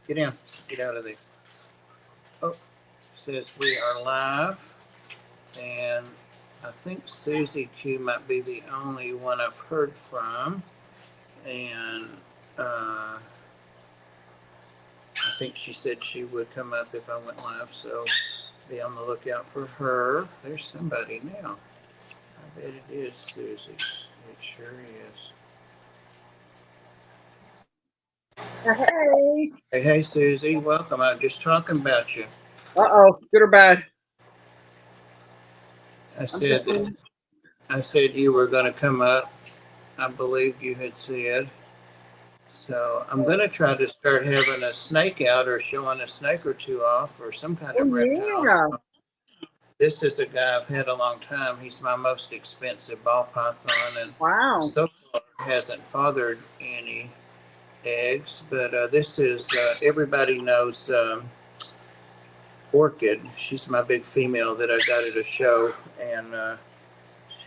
Get in. Get out of there. Oh, says we are live. And I think Susie Q might be the only one I've heard from. And I think she said she would come up if I went live. So be on the lookout for her. There's somebody now. I bet it is Susie. It sure is. Hey. Hey, Susie. Welcome. I'm just talking about you. Uh-oh. Good or bad? I said you were going to come up. I believe you had said. So I'm going to try to start having a snake out or showing a snake or two off or some kind of reptile. Yeah. So this is a guy I've had a long time. He's my most expensive ball python, and Wow. so far hasn't fathered any eggs. But this is everybody knows Orchid. She's my big female that I got at a show, and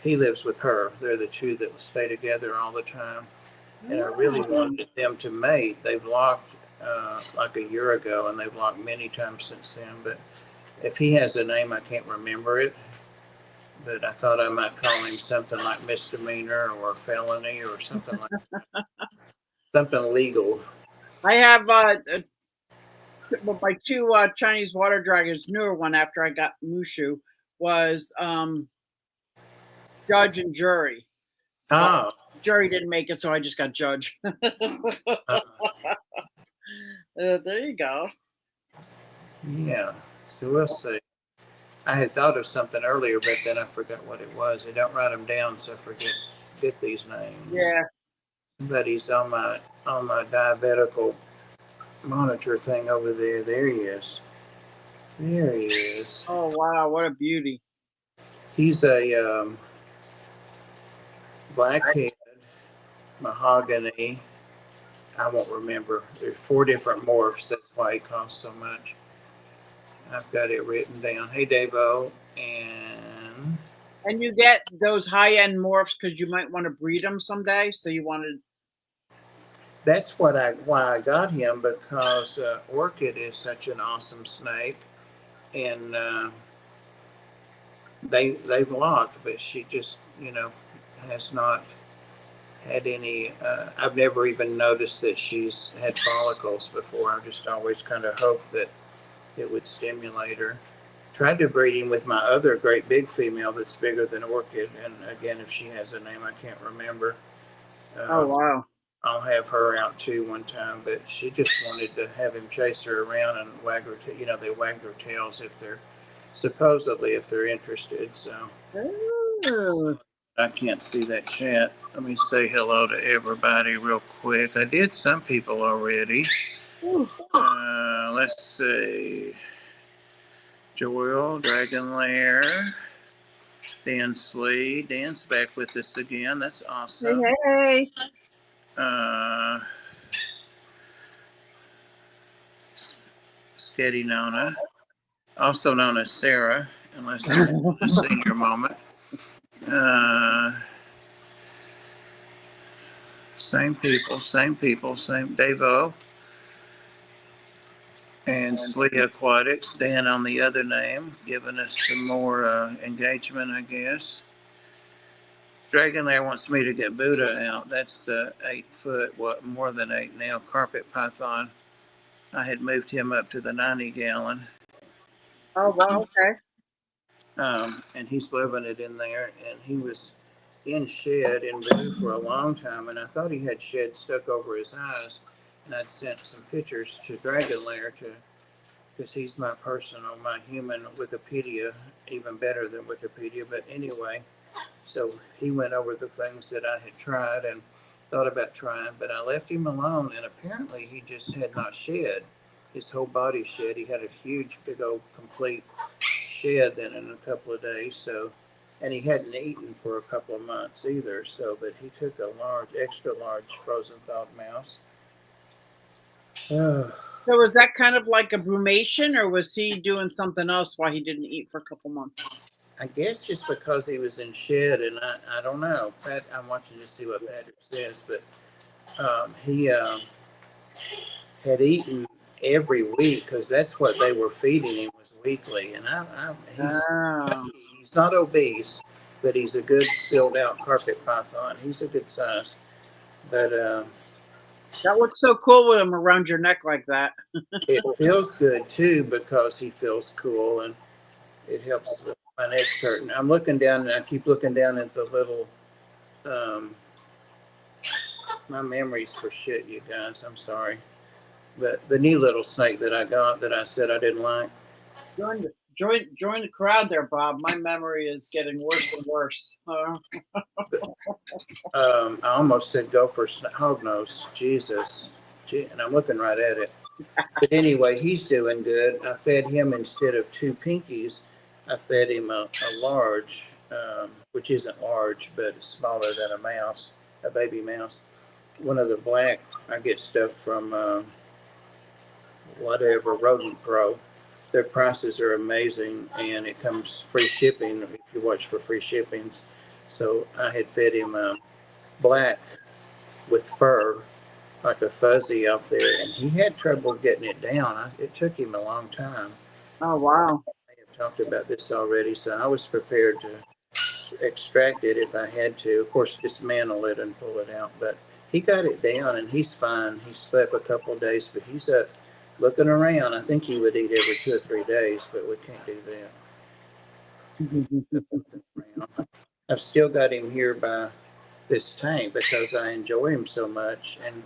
he lives with her. They're the two that stay together all the time. And I really wanted them to mate. They've locked like a year ago, and they've locked many times since then. But if he has a name, I can't remember it. But I thought I might call him something like misdemeanor or felony or something like something legal. I have my two Chinese water dragons. Newer one after I got Mushu was Judge and Jury. Oh, Jury didn't make it, so I just got Judge. There you go. Yeah. So we'll see. I had thought of something earlier, but then I forgot what it was. I don't write them down, so I forget these names. Yeah. Somebody's on my diabetical monitor thing over there. There he is. There he is. Oh wow, what a beauty! He's a blackhead mahogany. I won't remember. There's 4 different morphs. That's why he costs so much. I've got it written down. Hey, Davo, and you get those high-end morphs because you might want to breed them someday. So you wanted. That's why I got him, because Orchid is such an awesome snake, and they've locked, but she just has not had any. I've never even noticed that she's had follicles before. I just always kind of hoped that it would stimulate her. Tried to breed him with my other great big female that's bigger than Orchid, and again, if she has a name, I can't remember. Oh wow! I'll have her out too one time, but she just wanted to have him chase her around and wag her. They wag their tails if they're supposedly if they're interested. So I can't see that chat. Let me say hello to everybody real quick. I did some people already. Let's see. Joel, Dragon Lair, Dan Slee. Dan's back with us again. That's awesome. Hey. Sketty Nona, also known as Sarah, unless it's a senior moment. Same people, same Davo. And Slee Aquatics, Dan on the other name, giving us some more engagement, I guess. Dragon Lair wants me to get Buddha out. That's the 8 foot, more than 8 now, carpet python. I had moved him up to the 90 gallon. Oh wow, okay. And he's living it in there, and he was in shed in blue for a long time, and I thought he had shed stuck over his eyes, and I'd sent some pictures to Dragon Lair because he's my human Wikipedia, even better than Wikipedia. But anyway, so he went over the things that I had tried and thought about trying, but I left him alone, and apparently he just had not shed. His whole body shed. He had a huge, big old, complete shed then in a couple of days. So, and he hadn't eaten for a couple of months either. So, but he took a extra large frozen thawed mouse. So was that kind of like a brumation, or was he doing something else while he didn't eat for a couple months? I guess just because he was in shed, and I don't know. Pat, I'm watching to see what Patrick says, but he had eaten every week because that's what they were feeding him was weekly. And he's Oh, chunky. He's not obese, but he's a good filled out carpet python. He's a good size. But that looks so cool with him around your neck like that. it feels good too because he feels cool and it helps my neck hurt. I'm looking down and I keep looking down at the little. My memory's for shit, you guys. I'm sorry. But the new little snake that I got that I said I didn't like. Join the crowd there, Bob. My memory is getting worse and worse. I almost said gopher hog nose. Jesus. And I'm looking right at it. But anyway, he's doing good. I fed him instead of two pinkies. I fed him a large, which isn't large, but it's smaller than a mouse, a baby mouse. One of the black, I get stuff from whatever, Rodent Pro. Their prices are amazing and it comes free shipping if you watch for free shippings. So I had fed him black with fur, like a fuzzy off there, and he had trouble getting it down. It took him a long time. Oh, wow. I have talked about this already, so I was prepared to extract it if I had to. Of course, dismantle it and pull it out, but he got it down and he's fine. He slept a couple of days, but he's up looking around. I think he would eat every 2 or 3 days, but we can't do that. I've still got him here by this tank because I enjoy him so much, and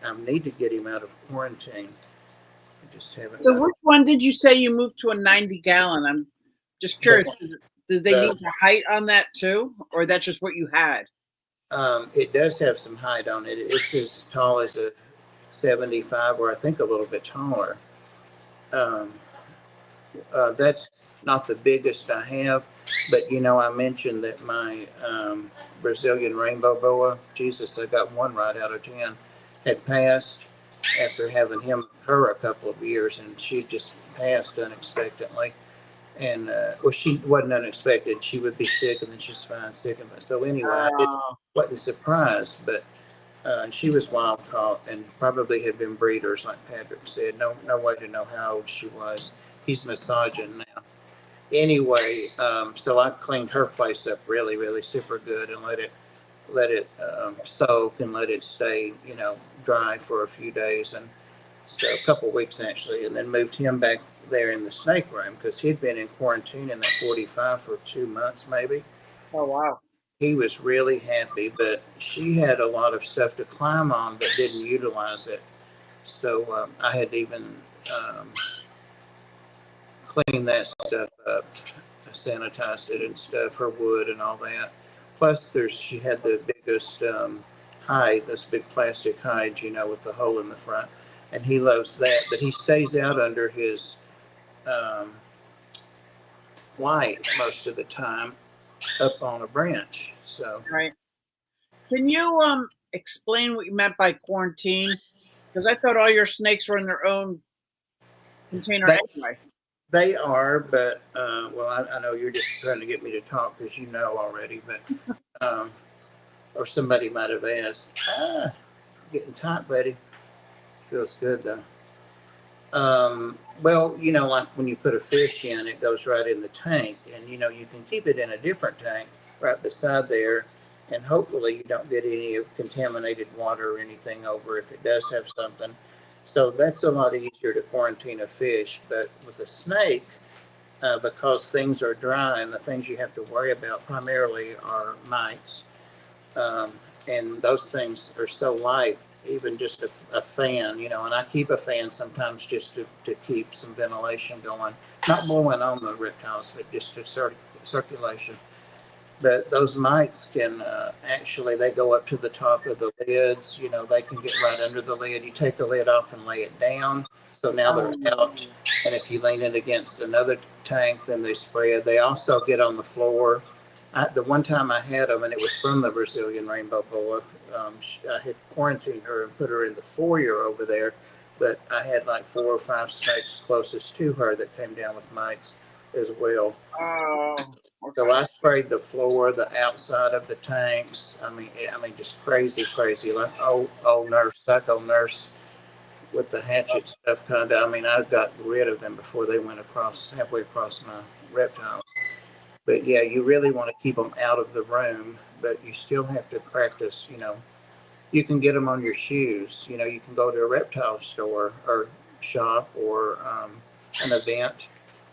I need to get him out of quarantine. I just haven't. So, which one did you say you moved to a 90-gallon? I'm just curious. Did they need the height on that too, or that's just what you had? It does have some height on it. It's as tall as a 75, or I think a little bit taller. That's not the biggest I have, but I mentioned that my Brazilian rainbow boa, Jesus, I got 1 right out of 10, had passed after having her a couple of years, and she just passed unexpectedly. And well, she wasn't unexpected. She would be sick, and then she's fine sick. So anyway, I wasn't surprised, but she was wild caught and probably had been breeders, like Patrick said. No way to know how old she was. He's massaging now. Anyway, so I cleaned her place up really, really super good and let it soak and let it stay, dry for a few days, and so a couple of weeks actually, and then moved him back there in the snake room because he'd been in quarantine in that 45 for 2 months maybe. Oh, wow. He was really happy, but she had a lot of stuff to climb on but didn't utilize it. So I had even cleaned that stuff up, sanitized it and stuff, her wood and all that. Plus, she had the biggest hide, this big plastic hide, with the hole in the front. And he loves that, but he stays out under his light most of the time up on a branch. So right. Can you explain what you meant by quarantine? Because I thought all your snakes were in their own container anyway. They are, but well, I know you're just trying to get me to talk because you know already, but or somebody might have asked. Getting tight, buddy. Feels good though. Well, like when you put a fish in, it goes right in the tank, and you can keep it in a different tank right beside there, and hopefully you don't get any contaminated water or anything over if it does have something. So that's a lot easier to quarantine a fish. But with a snake, because things are dry and the things you have to worry about primarily are mites, and those things are so light. Even just a fan, and I keep a fan sometimes just to keep some ventilation going, not blowing on the reptiles, but just to circulation. But those mites can actually, they go up to the top of the lids, they can get right under the lid. You take the lid off and lay it down, so now they're out. And if you lean it against another tank, then they spread. They also get on the floor. The one time I had them, and it was from the Brazilian rainbow boa, I had quarantined her and put her in the foyer over there, but I had like 4 or 5 snakes closest to her that came down with mites as well. Oh, okay. So I sprayed the floor, the outside of the tanks. I mean, just crazy, like old nurse, psycho nurse with the hatchet stuff kind of. I mean, I got rid of them before they went across halfway across my reptiles. But yeah, you really want to keep them out of the room, but you still have to practice. You can get them on your shoes. You can go to a reptile store or shop or an event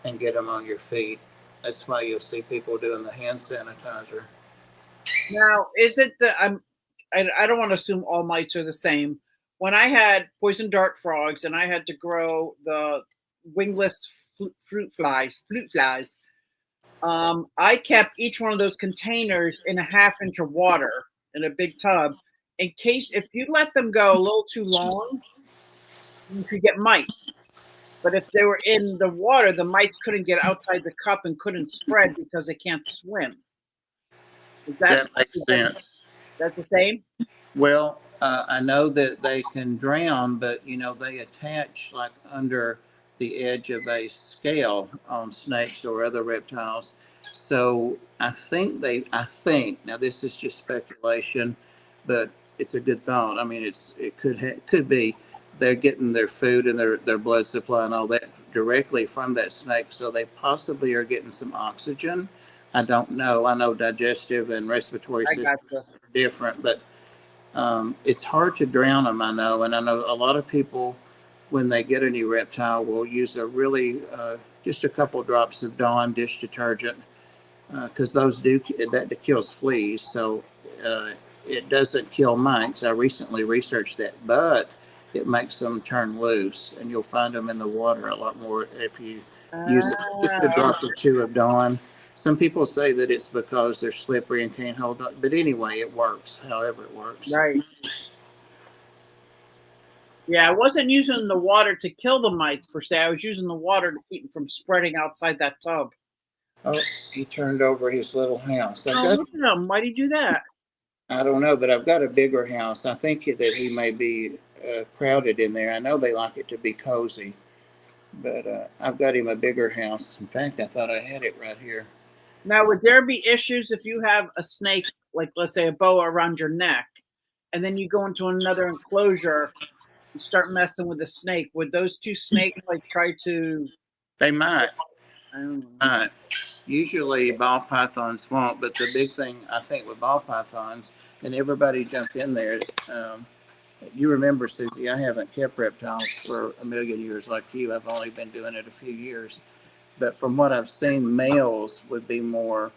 and get them on your feet. That's why you'll see people doing the hand sanitizer. Now, is it I don't want to assume all mites are the same. When I had poison dart frogs and I had to grow the wingless fruit flies, I kept each one of those containers in a half-inch of water in a big tub in case if you let them go a little too long, you could get mites. But if they were in the water, the mites couldn't get outside the cup and couldn't spread because they can't swim. Is That makes sense. that's the same? Well, I know that they can drown, but they attach like under the edge of a scale on snakes or other reptiles. So I think now this is just speculation, but it's a good thought. I mean, it could be they're getting their food and their blood supply and all that directly from that snake, so they possibly are getting some oxygen. I don't know. I know digestive and respiratory I systems gotcha. are different, but it's hard to drown them, I know, and I know a lot of people, when they get a new reptile, will use a really just a couple drops of Dawn dish detergent because that kills fleas. So it doesn't kill mites. I recently researched that, but it makes them turn loose, and you'll find them in the water a lot more if you use just a Ah, drop or two of Dawn. Some people say that it's because they're slippery and can't hold on, but anyway, it works. However, it works. right. Yeah, I wasn't using the water to kill the mites per se. I was using the water to keep them from spreading outside that tub. Oh, he turned over his little house. Oh, look at him. Why'd he do that? I don't know, but I've got a bigger house. I think that he may be crowded in there. I know they like it to be cozy, but I've got him a bigger house. In fact, I thought I had it right here. Now, would there be issues if you have a snake, like let's say a boa around your neck, and then you go into another enclosure and start messing with the snake? Would those two snakes like try to? They might. I don't know. Usually ball pythons won't, but the big thing I think with ball pythons, and everybody jumped in there. You remember, Susie, I haven't kept reptiles for a million years like you. I've only been doing it a few years. But from what I've seen, males would be more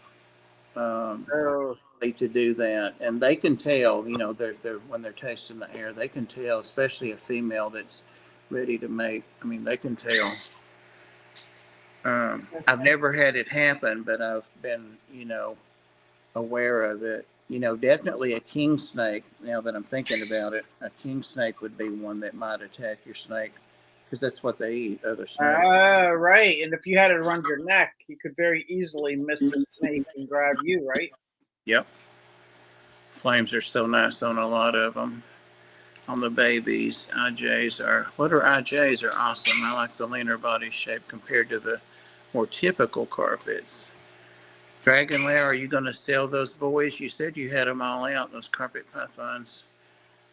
Oh, likely to do that, and they can tell. They're when they're tasting the air, they can tell, especially a female that's ready to mate. I mean, they can tell. I've never had it happen, but I've been, aware of it. Definitely a king snake. Now that I'm thinking about it, a king snake would be one that might attack your snake because that's what they eat, other snakes. right. And if you had it around your neck, you could very easily miss the snake and grab you, right? Yep. Flames are so nice on a lot of them. On the babies, what are IJs are awesome. I like the leaner body shape compared to the more typical carpets. Dragon Lair, are you going to sell those boys? You said you had them all out, those carpet pythons.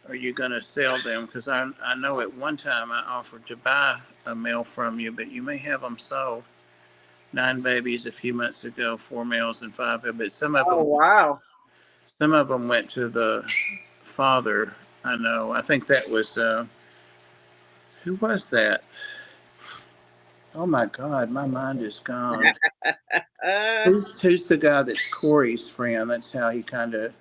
Are you going to sell them? Because I know at one time I offered to buy a male from you, but you may have them sold. 9 babies a few months ago, 4 males and 5, but Oh, wow. some of them went to the father. I know. I think that was who was that? Oh my God, my mind is gone. Who's the guy that's Corey's friend? That's how he kind of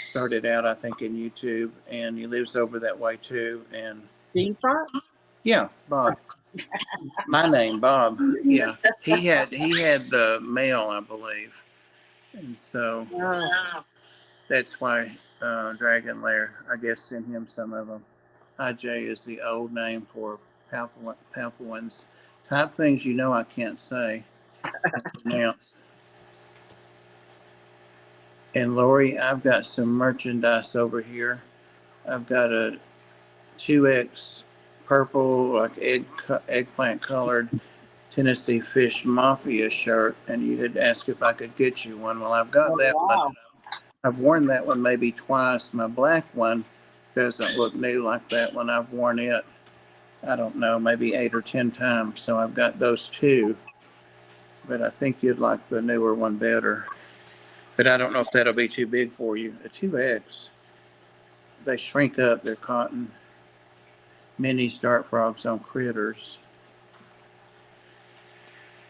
started out, I think, in YouTube, and he lives over that way too. And Steamfont? yeah, Bob. My name, Bob. Yeah, he had the male, I believe, and so that's why Dragon Lair, I guess, sent him some of them. IJ is the old name for Papuans. Type things I can't say and pronounce. And Lori, I've got some merchandise over here. I've got a 2X purple, like eggplant colored Tennessee Fish Mafia shirt, and you had asked if I could get you one. Well, I've got that one. Wow. I've worn that one maybe twice. My black one doesn't look new like that one. I've worn it. I don't know, maybe 8 or 10 times. So I've got those two, but I think you'd like the newer one better. But I don't know if that'll be too big for you. The 2X, they shrink up. They're cotton minis, dart frogs on critters.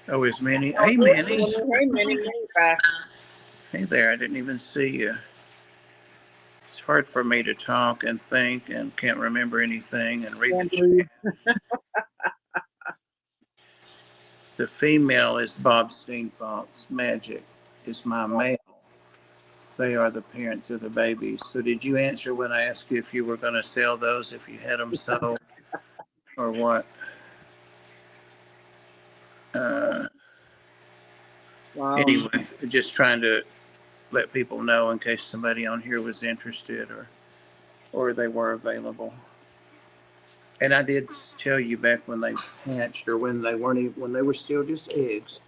Oh, is Minnie? Oh, Hey, there's Minnie. Minnie. Hey, Minnie back. Hey there. I didn't even see you. It's hard for me to talk and think and can't remember anything and read the Can't chat. breathe. The female is Bob Steenfox. Magic is my male. They are the parents of the babies. So did you answer when I asked you if you were going to sell those, if you had them sold, or what? Uh, Wow. anyway, just trying to let people know in case somebody on here was interested or they were available. And I did tell you back when they hatched or when they weren't even, when they were still just eggs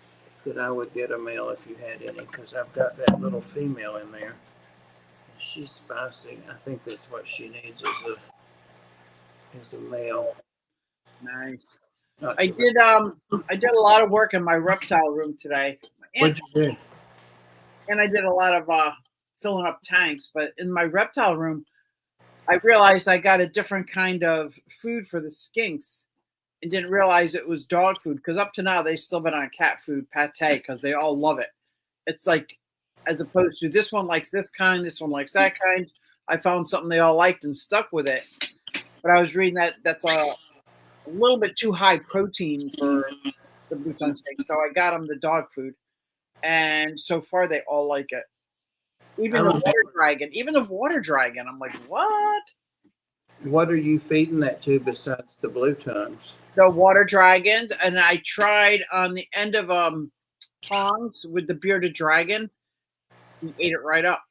that I would get a male if you had any because I've got that little female in there. She's spicy. I think that's what she needs is a male. Nice. Not I too bad. did I did a lot of work in my reptile room today. And What'd you do? I did a lot of filling up tanks, but in my reptile room I realized I got a different kind of food for the skinks and didn't realize it was dog food because up to now they still been on cat food pate because they all love it. It's like as opposed to this one likes this kind, this one likes that kind. I found something they all liked and stuck with it. But I was reading that that's a little bit too high protein for the Bhutan steak, so I got them the dog food, and so far they all like it. I Even the remember. water dragon, I'm like, what? What are you feeding that to besides the blue tongues? The water dragons, and I tried on the end of tongs with the bearded dragon. He ate it right up.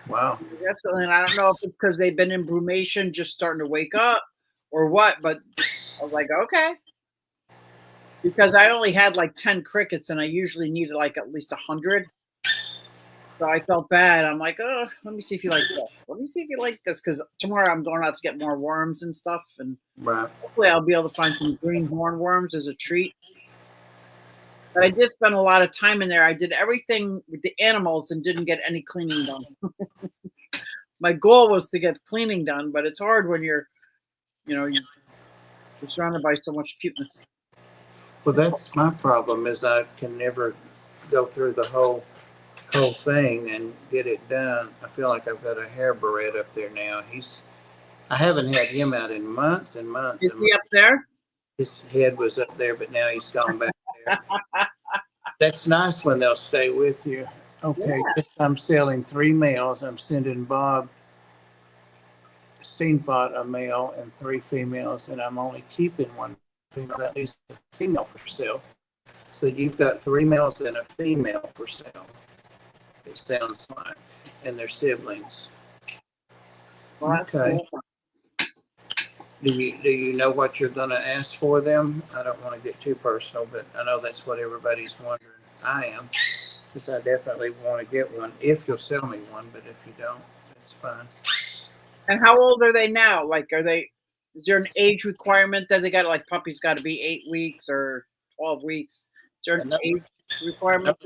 Wow. Definitely, and I don't know if it's because they've been in brumation, just starting to wake up, or what. But I was like, okay, because I only had like 10 crickets, and I usually needed like at least 100. So I felt bad. I'm like, oh, let me see if you like this. Let me see if you like this, because tomorrow I'm going out to get more worms and stuff, and Right. hopefully I'll be able to find some green hornworms as a treat. But I did spend a lot of time in there. I did everything with the animals and didn't get any cleaning done. My goal was to get cleaning done, but it's hard when you're surrounded by so much cuteness. Well, that's my problem is I can never go through the whole thing and get it done. I feel like I've got a hair barrette up there now. I haven't had him out in months and months Is and he months. up there? His head was up there, but now he's gone back there. That's nice when they'll stay with you. Okay, Yeah. I'm selling 3 males. I'm sending Bob Steenfot a male and 3 females, and I'm only keeping 1 female. That leaves a female for sale. So you've got 3 males and a female for sale. It sounds like, and they're siblings. Well, Okay. cool. Do you know what you're going to ask for them? I don't want to get too personal, but I know that's what everybody's wondering. I am, because I definitely want to get one if you'll sell me one. But if you don't, it's fine. And how old are they now? Like, is there an age requirement that they got? Like, puppies got to be 8 weeks or 12 weeks. Is there an age requirement?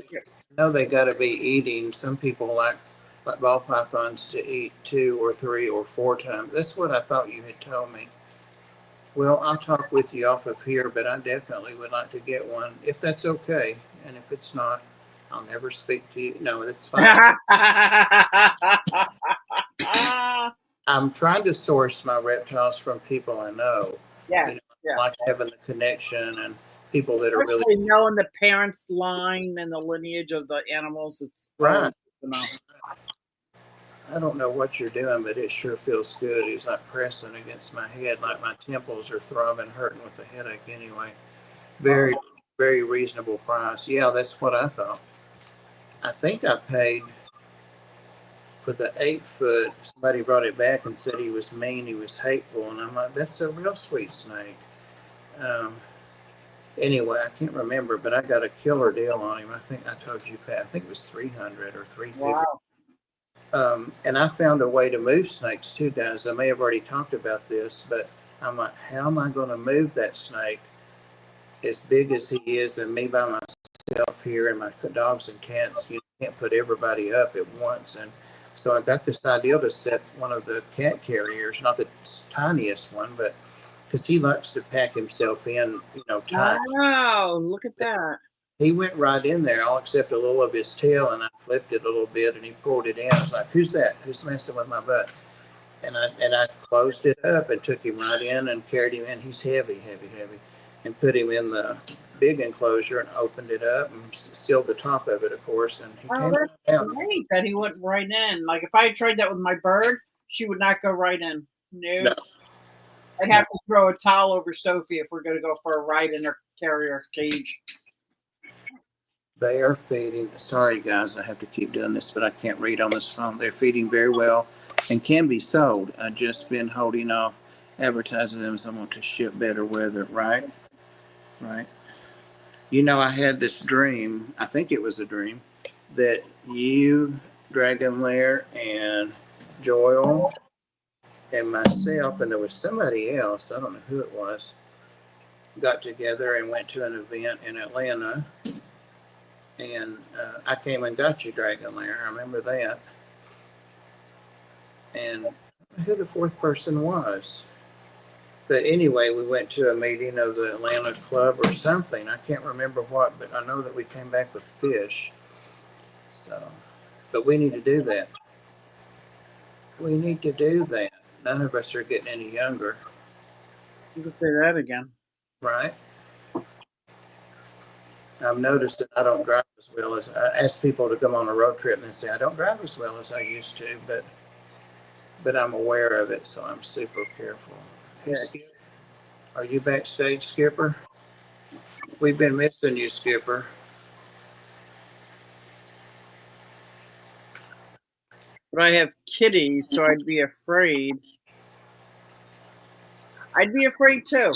No, they got to be eating. Some people like ball pythons to eat 2 or 3 or 4 times. That's what I thought you had told me. Well, I'll talk with you off of here, but I definitely would like to get one if that's okay. And if it's not, I'll never speak to you. No, that's fine. I'm trying to source my reptiles from people I know. Yeah, You know, yeah. like having the connection and people that are Especially really knowing the parents' line and the lineage of the animals. It's right. You know. I don't know what you're doing, but it sure feels good. He's like pressing against my head, like my temples are throbbing, hurting with the headache anyway. Very, very reasonable price. Yeah, that's what I thought. I think I paid for the 8 foot. Somebody brought it back and said he was mean, he was hateful, and I'm like, that's a real sweet snake. Um, anyway, I can't remember, but I got a killer deal on him. I think I told you, Pat. I think it was 300 or 350. Wow. And I found a way to move snakes too, guys. I may have already talked about this, but I'm like, how am I going to move that snake as big as he is and me by myself here and my dogs and cats? You can't put everybody up at once. And so I got this idea to set one of the cat carriers, not the tiniest one, but because he likes to pack himself in, tight. Wow, look at that. He went right in there, all except a little of his tail, and I flipped it a little bit, and he pulled it in. I was like, "Who's that? Who's messing with my butt?" And I closed it up and took him right in and carried him in. He's heavy, heavy, heavy, and put him in the big enclosure and opened it up and sealed the top of it, of course. And he came That's down. great that he went right in. Like if I had tried that with my bird, she would not go right in. No. I'd have to throw a towel over Sophie if we're going to go for a ride in her carrier cage. They are feeding. Sorry, guys, I have to keep doing this, but I can't read on this phone. They're feeding very well and can be sold. I've just been holding off advertising them as I want to ship better weather, right? Right. I had this dream, I think it was a dream, that you, Dragon Lair, and Joel, and myself, and there was somebody else, I don't know who it was, got together and went to an event in Atlanta. And I came and got you, Dragon Lair. I remember that. And who the fourth person was. But anyway, we went to a meeting of the Atlanta Club or something. I can't remember what, but I know that we came back with fish. So, but we need to do that. We need to do that. None of us are getting any younger. You can say that again. Right? I've noticed that I don't drive as well as I ask people to come on a road trip and they say I don't drive as well as I used to, but I'm aware of it, so I'm super careful. Hey, Skip, are you backstage, Skipper? We've been missing you, Skipper. But I have kitties, so I'd be afraid. I'd be afraid too.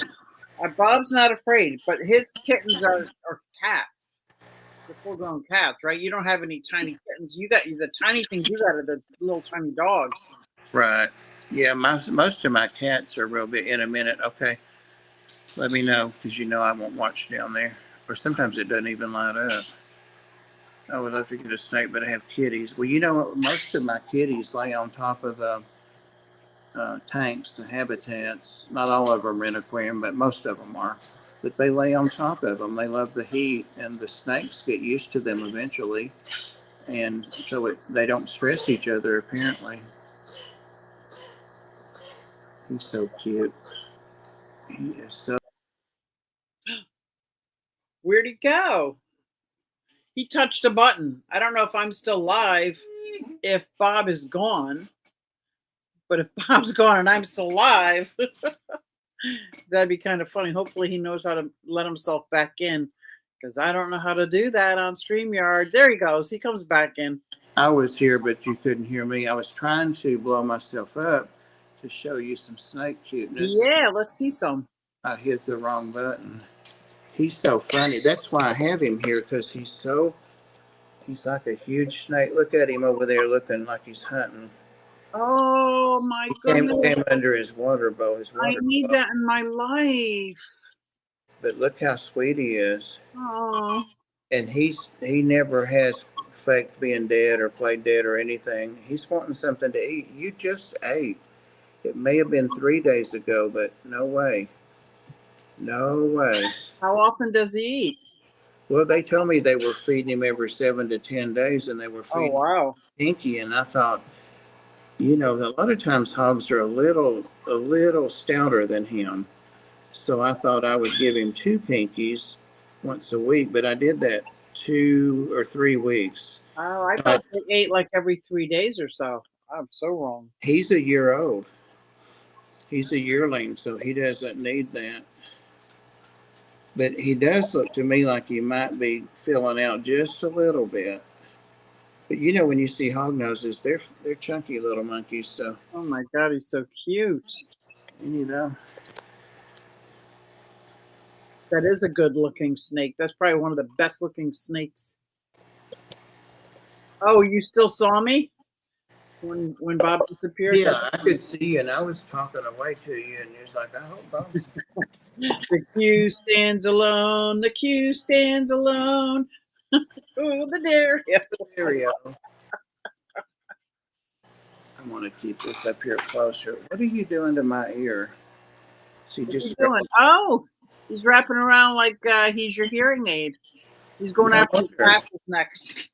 Bob's not afraid, but his kittens are cats. They're full-grown cats, right? You don't have any tiny kittens. You got the tiny things. You got are the little tiny dogs. Right. Yeah, most of my cats are real big. In a minute, okay. Let me know because I won't watch down there, or sometimes it doesn't even light up. I would love to get a snake, but I have kitties. Well, most of my kitties lay on top of the tanks, the habitats. Not all of them are in aquarium, but most of them are. But they lay on top of them. They love the heat, and the snakes get used to them eventually, and so they don't stress each other. Apparently, he's so cute. He is so. Where'd he go? He touched a button. I don't know if I'm still live, if Bob is gone. But if Bob's gone and I'm still alive, that'd be kind of funny. Hopefully he knows how to let himself back in, because I don't know how to do that on StreamYard. There he goes. He comes back in. I was here, but you couldn't hear me. I was trying to blow myself up to show you some snake cuteness. Yeah, let's see some. I hit the wrong button. He's so funny. That's why I have him here, because he's like a huge snake. Look at him over there looking like he's hunting. Oh my goodness. He came under his water bowl. I need that in my life. But look how sweet he is. Oh. And he never has faked being dead or played dead or anything. He's wanting something to eat. You just ate. It may have been 3 days ago, but no way. No way. How often does he eat? Well, they told me they were feeding him every 7 to 10 days, and they were feeding him Pinky. And I thought, a lot of times hogs are a little stouter than him. So I thought I would give him 2 Pinkies once a week, but I did that 2 or 3 weeks. Oh, I thought they ate like every 3 days or so. I'm so wrong. He's a year old. He's a yearling, so he doesn't need that. But he does look to me like he might be filling out just a little bit. But when you see hog noses, they're chunky little monkeys. So. Oh my God, he's so cute. That is a good looking snake. That's probably one of the best looking snakes. Oh, you still saw me? when Bob disappeared. Yeah, I could see you, and I was talking away to you, and you was like, I hope Bob's The queue stands alone. The queue stands alone. Oh, the dare. Yeah. stereo. I want to keep this up here closer. What are you doing to my ear? See, What's he just doing? Oh, he's wrapping around like he's your hearing aid. He's going no after his wonder, glasses next.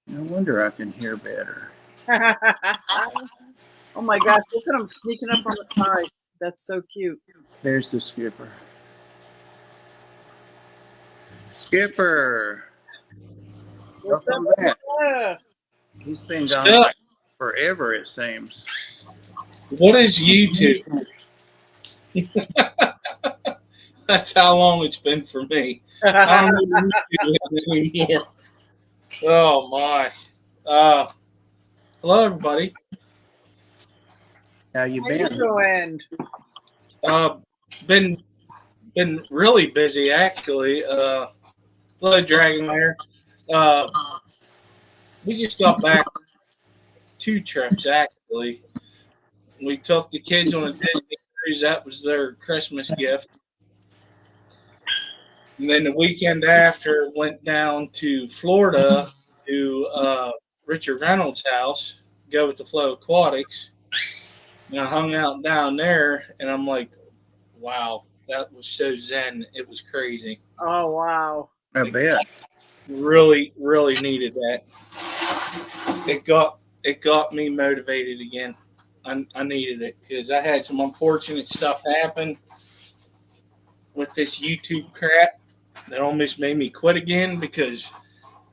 no wonder I can hear better. Oh my gosh, look at him sneaking up on the side. That's so cute. There's the skipper. Skipper, What's welcome up? back. Yeah. He's been gone Stuff. like forever, it seems. What is YouTube? That's how long it's been for me. I don't know what YouTube is anymore. Oh my. Hello everybody. How you How you been? doing? Been really busy actually. Blood Dragon there. We just got back 2 trips actually. We took the kids on a Disney cruise. That was their Christmas gift. And then the weekend after, went down to Florida to Richard Reynolds' house, go with the Flow Aquatics. And I hung out down there, and I'm like, wow, that was so zen. It was crazy. Oh wow. I bet. Really, really needed that. It got me motivated again. I needed it because I had some unfortunate stuff happen with this YouTube crap that almost made me quit again because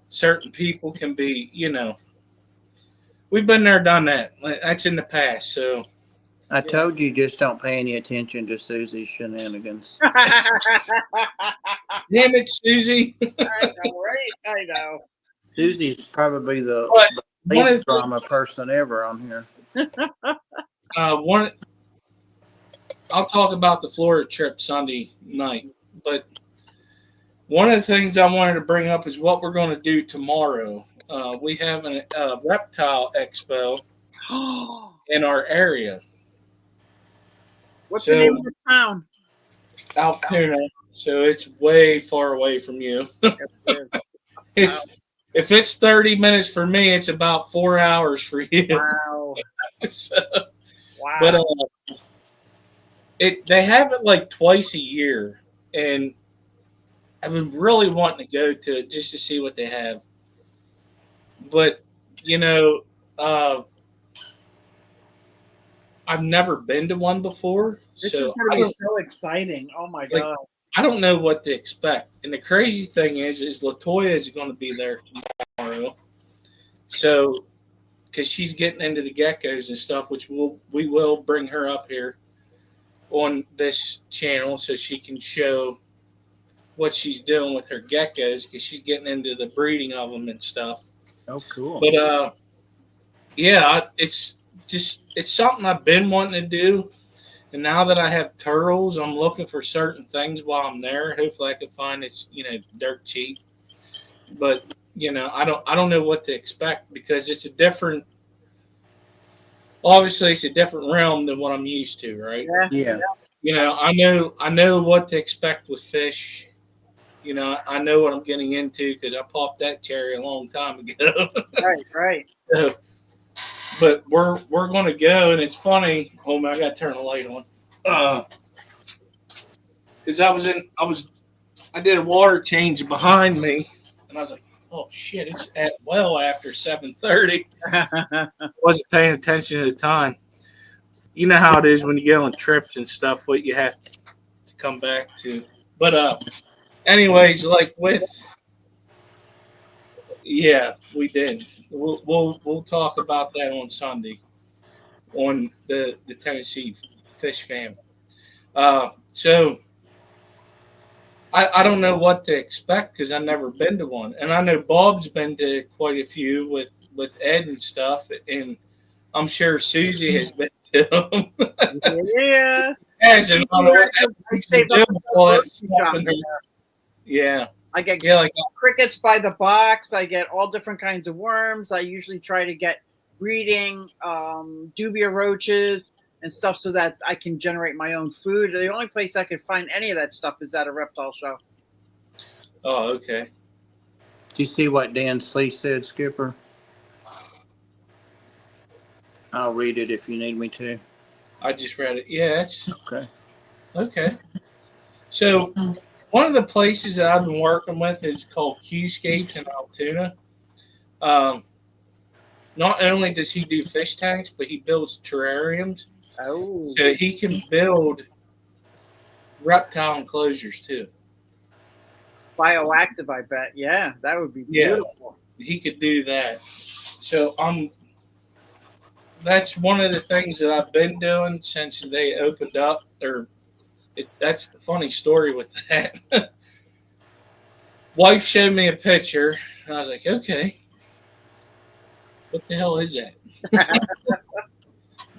certain people can be, we've been there, done that. That's in the past. So I told you just don't pay any attention to Susie's shenanigans. damn it, Susie. I know, right? I know. Susie's probably the But one of least drama person ever on here. one, I'll talk about the Florida trip Sunday night, but one of the things I wanted to bring up is what we're going to do tomorrow. We have a reptile expo in our area. What's the name of the town? Altoona. So it's way far away from you. If it's 30 minutes for me, it's about 4 hours for you. Wow. So, Wow. but they have it like twice a year, and I've been really wanting to go to it just to see what they have. But I've never been to one before. This so is going to be so exciting. Oh my God. I don't know what to expect. And the crazy thing is LaToya is going to be there tomorrow. So, because she's getting into the geckos and stuff, which we will bring her up here on this channel so she can show what she's doing with her geckos because she's getting into the breeding of them and stuff. Oh, cool. But it's something I've been wanting to do. And now that I have turtles, I'm looking for certain things while I'm there. Hopefully I can find it's, dirt cheap. But, I don't know what to expect because it's obviously it's a different realm than what I'm used to, right? Yeah. I know what to expect with fish. I know what I'm getting into because I popped that cherry a long time ago. Right. But we're going to go, and it's funny. Oh man, I got to turn the light on. Because I did a water change behind me, and I was like, oh shit, it's after 7:30. Wasn't paying attention at the time. You know how it is when you go on trips and stuff. What you have to come back to. But anyways, like we did. We'll talk about that on Sunday on the Tennessee Fish Fam. So I don't know what to expect because I've never been to one, and I know Bob's been to quite a few with Ed and stuff, and I'm sure Susie has been to them. Yeah. Yes, and I don't know what I saved up all that some stuff in there. Yeah. I get Yeah, like crickets by the box. I get all different kinds of worms. I usually try to get breeding dubia roaches and stuff so that I can generate my own food. The only place I could find any of that stuff is at a reptile show. Oh, okay. Do you see what Dan Slee said, Skipper? I'll read it if you need me to. I just read it. Yeah, that's Okay. okay. So one of the places that I've been working with is called Qscapes in Altoona. Not only does he do fish tanks, but he builds terrariums. Oh, So he can build reptile enclosures too. bioactive, I bet. Yeah, that would be Yeah. beautiful. He could do that. So that's one of the things that I've been doing since they opened up. That's a funny story with that. Wife showed me a picture, and I was like, okay, what the hell is that?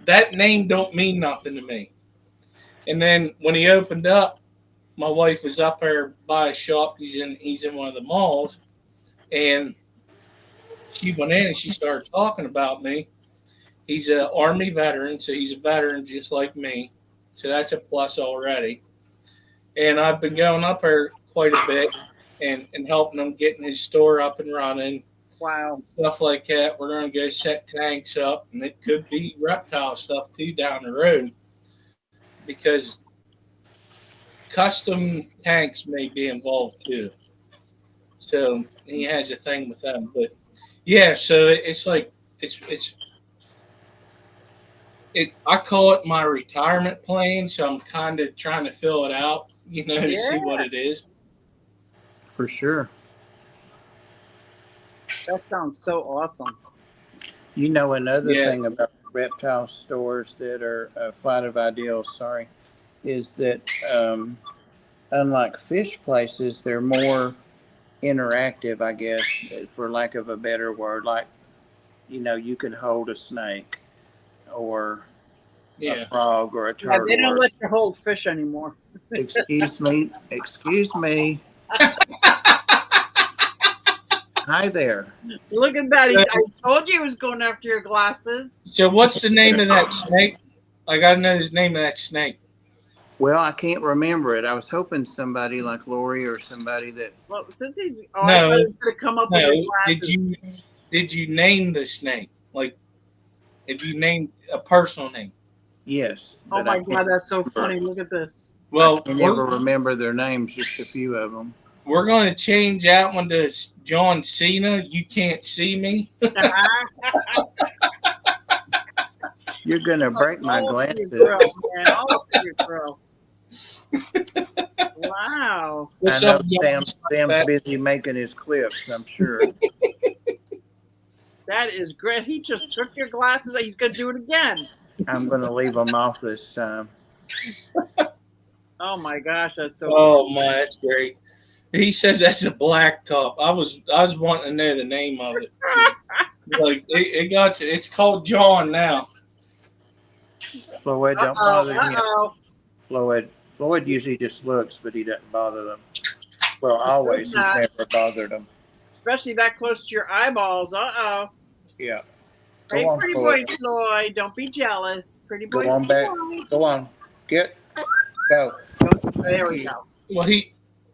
That name don't mean nothing to me. And then when he opened up, my wife was up there by a shop. He's in one of the malls, and she went in and she started talking about me. He's an Army veteran, so he's a veteran just like me. So that's a plus already. And I've been going up there quite a bit and helping him getting his store up and running. Wow. Stuff like that. We're going to go set tanks up, and it could be reptile stuff too down the road because custom tanks may be involved too. So he has a thing with them. But yeah, so it's like, I call it my retirement plan, so I'm kind of trying to fill it out, to see what it is. For sure. That sounds so awesome. Another thing about reptile stores that are Flight of Ideals, is that unlike fish places, they're more interactive, I guess, for lack of a better word. Like, you could hold a snake or a frog or a turtle. Yeah, they don't let you hold fish anymore. Excuse me. Hi there. Look at that. I told you he was going after your glasses. So what's the name of that snake? I got to know the name of that snake. Well, I can't remember it. I was hoping somebody like Lori or somebody that. Well, since he's I thought he was going to come up with your glasses. Did you name the snake? Like, if you named a personal name? Yes. Oh my God, that's so funny. Look at this. Well, I never remember their names, just a few of them. We're going to change that one to John Cena. You can't see me. You're going to break my glasses. Wow. I know Sam's busy making his clips, I'm sure. That is great. He just took your glasses. He's going to do it again. I'm going to leave them off this time. Oh my gosh, that's so my, that's great. He says that's a black top. I was wanting to know the name of it. Like it's called John now. Floyd, don't bother him. Floyd usually just looks, but he doesn't bother them. Well, always. He's never bothered them. Especially that close to your eyeballs. Yeah. Hey, pretty boy Floyd, don't be jealous. Pretty boy. Go on back. Go on. Go. There we go. Well,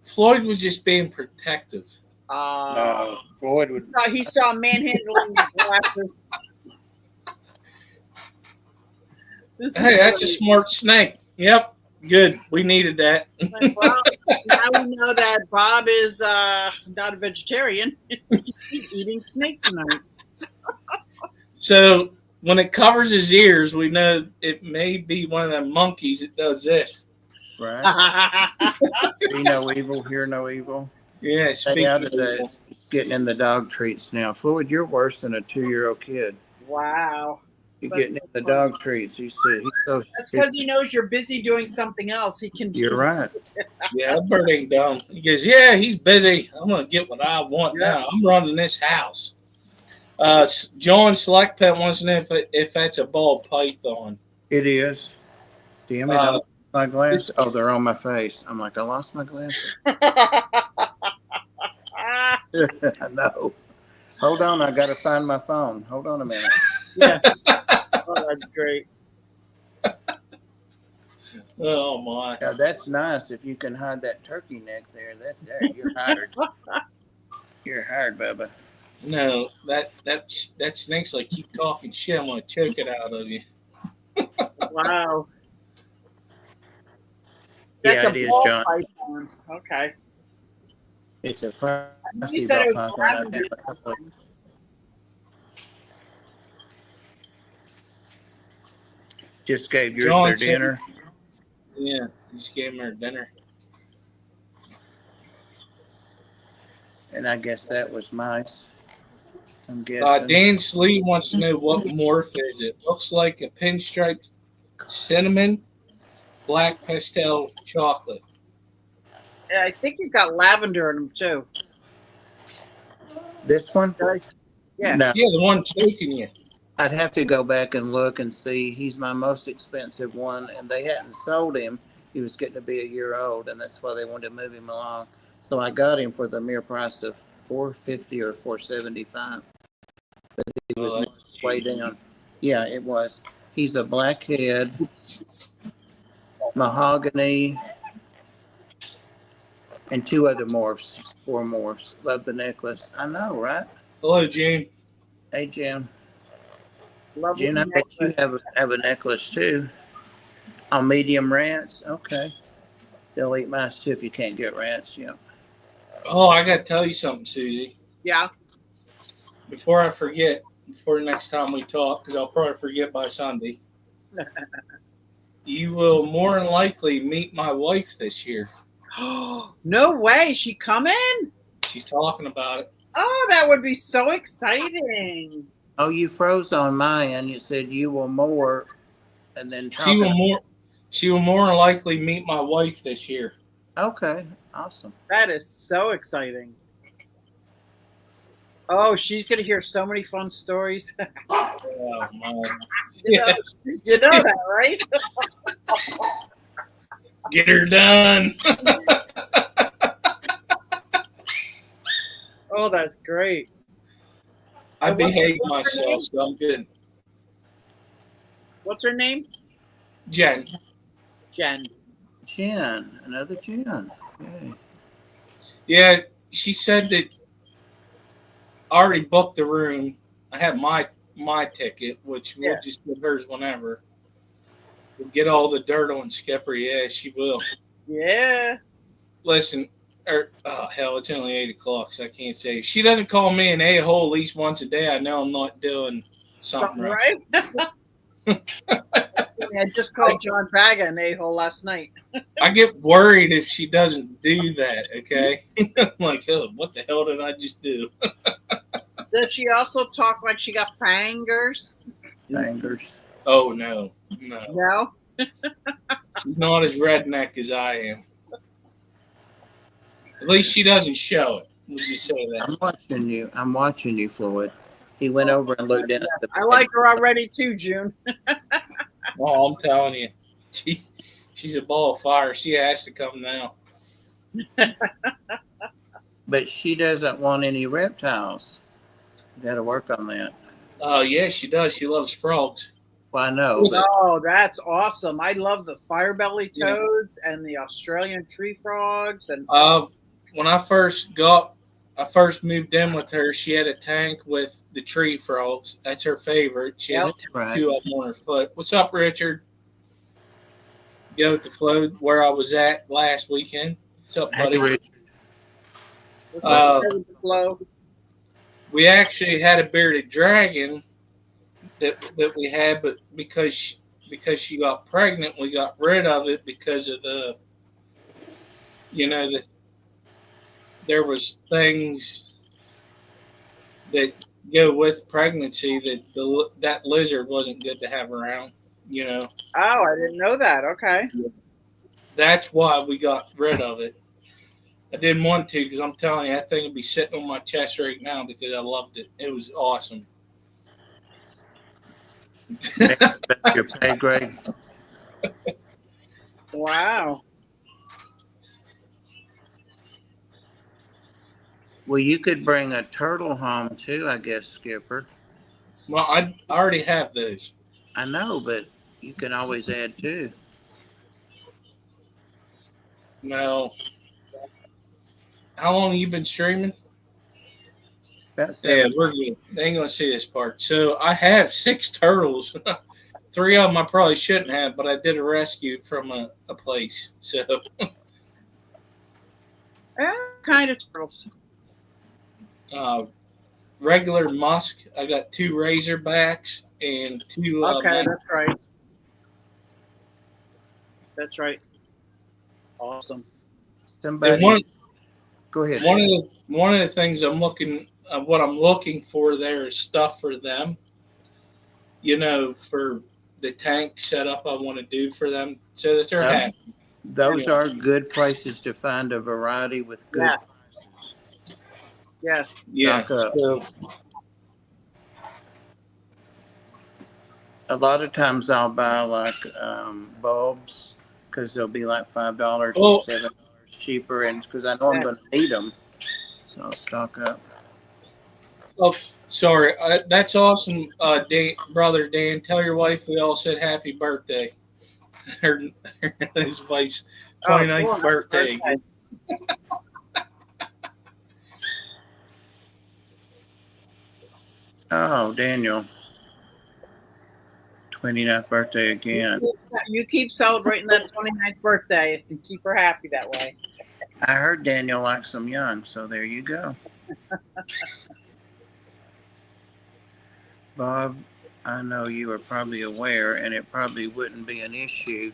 Floyd was just being protective. No, Floyd would. He saw manhandling glasses. Hey, that's a smart snake. Yep, good. We needed that. Well, now we know that Bob is not a vegetarian. He's eating snake tonight. So when it covers his ears, we know it may be one of them monkeys that does this. Right. See no evil, hear no evil. Yeah, Stay out of the getting in the dog treats now. Floyd, you're worse than a 2-year-old kid. Wow. You're getting in the dog treats. He's so. That's because he knows you're busy doing something else. He can. You're right. Yeah, that bird ain't dumb. He goes, yeah, he's busy. I'm gonna get what I want now. I'm running this house. John Select Pet wants to know if that's a ball python. It is. Damn it. My glasses. Oh, they're on my face. I'm like, I lost my glasses. I know. Hold on. I got to find my phone. Hold on a minute. Yeah. Oh, that's great. Oh my! Yeah, that's nice. If you can hide that turkey neck there, you're hired. You're hired, Bubba. No, that snake's like, keep talking shit. I'm gonna choke it out of you. Wow. That's Yeah, a it is, ball John. python. Okay. It's a I know you privacy said ball it was python. I've had lavender. a couple of, just gave yours John their said, dinner, yeah, he just gave her dinner. and I guess that was mice. I'm guessing. Dan Slee wants to know what morph is it. Looks like a pinstripe cinnamon black pastel chocolate. Yeah, I think he's got lavender in him too. This one? Yeah. No, Yeah, the one choking you. I'd have to go back and look and see. He's my most expensive one, and they hadn't sold him. He was getting to be a year old, and that's why they wanted to move him along. So I got him for the mere price of $450 or $475. He was Oh, that's way cheap. down. Yeah, it was. He's a blackhead, mahogany, and two other morphs, four morphs. Love the necklace. I know, right? Hello, June. Hey, Jim. Lovely Jen, I bet you necklace. have a necklace too. On medium rants? Okay. They'll eat mice too if you can't get rants. Yeah. Oh, I got to tell you something, Susie. Yeah. Before I forget, before next time we talk, because I'll probably forget by Sunday, you will more than likely meet my wife this year. No way. She coming? She's talking about it. Oh, that would be so exciting. Oh, you froze on my end. You said you will more, and then She will talking. more than likely meet my wife this year. Okay. Awesome. That is so exciting. Oh, she's gonna hear so many fun stories. Oh my! You know, Yes. you know that, right? Get her done. Oh, that's great. I And what's behaved her myself, name? so I'm good. What's her name? Jen. Jen. Jen. Another Jen. Okay. Yeah, she said that I already booked the room. I have my ticket, which we'll Yeah. just give hers whenever. We'll get all the dirt on Skipper. Yeah, she will. Yeah. Listen, oh hell, it's only 8 o'clock, so I can't say. If she doesn't call me an a-hole at least once a day, I know I'm not doing something right. I just called John Baga an a-hole last night. I get worried if she doesn't do that, okay? I'm like, oh, what the hell did I just do? Does she also talk like she got fangers? Fingers. Oh, no. No. No? She's not as redneck as I am. At least she doesn't show it. We'll just say that. I'm watching you. I'm watching you, Floyd. He went over and looked down at the I like her already too, June. Oh, I'm telling you. She's a ball of fire. She has to come now. But she doesn't want any reptiles. Got to work on that. Oh, yeah, she does. She loves frogs. Well, I know. But Oh, that's awesome. I love the firebelly toads and the Australian tree frogs. And When I first moved in with her, she had a tank with the tree frogs. That's her favorite. She has a tattoo up on her foot. What's up, Richard? Go with the flow where I was at last weekend. What's up, buddy? hey, Richard. what's up with the flow? We actually had a bearded dragon that we had, but because she got pregnant, we got rid of it because of there was things that go with pregnancy that that lizard wasn't good to have around. Oh, I didn't know that. Okay. That's why we got rid of it. I didn't want to because I'm telling you, that thing would be sitting on my chest right now because I loved it. It was awesome. Your pay grade. Wow. Well, you could bring a turtle home too, I guess, Skipper. Well, I already have those. I know, but you can always add two. Now, how long you been streaming? About Yeah, 7. we're good. They ain't gonna see this part. So I have 6 turtles. 3 of them I probably shouldn't have, but I did a rescue from a place. So Kind of turtles. uh, regular musk. I got 2 razorbacks and 2 Okay, that's right. That's right. Awesome. and Somebody, go ahead. one of the things I'm looking what I'm looking for there is stuff for them. You know, for the tank setup I want to do for them so that they're Those, happy. those Yeah. are good places to find a variety with good Yes. prices. Yes. Yeah. Stock up. So A lot of times I'll buy like bulbs because they'll be like $5 or well, $7 cheaper, and because I know I'm Yeah. going to need them, so I'll stock up. oh, sorry. That's awesome, brother Dan. Tell your wife we all said happy birthday. her, his wife's Oh, 29th cool. Happy birthday. birthday. Oh, Daniel, 29th birthday again. You keep celebrating that 29th birthday and keep her happy that way. I heard Daniel likes them young, so there you go. Bob, I know you are probably aware, and it probably wouldn't be an issue,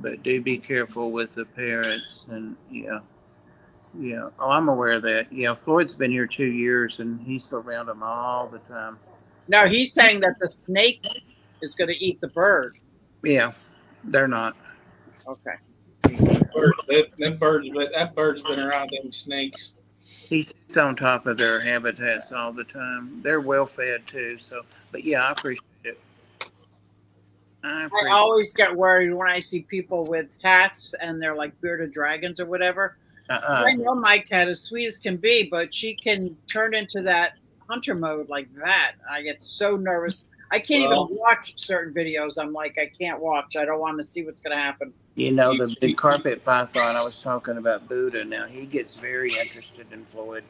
but do be careful with the parrots. And yeah, yeah. Oh, I'm aware of that. Yeah, Floyd's been here 2 years, and he's around them all the time. No, he's saying that the snake is going to eat the bird. Yeah, they're not. Okay. That bird's been around them snakes. He sits on top of their habitats all the time. They're well fed too. So, but yeah, I appreciate it. I I appreciate. always get worried when I see people with cats and they're like bearded dragons or whatever. I know my cat is sweet as can be, but she can turn into that hunter mode like that. I get so nervous. I can't even Well, watch certain videos. I'm like, I can't watch. I don't want to see what's going to happen. You know, you, the big carpet python, I was talking about Buddha. Now he gets very interested in Floyd,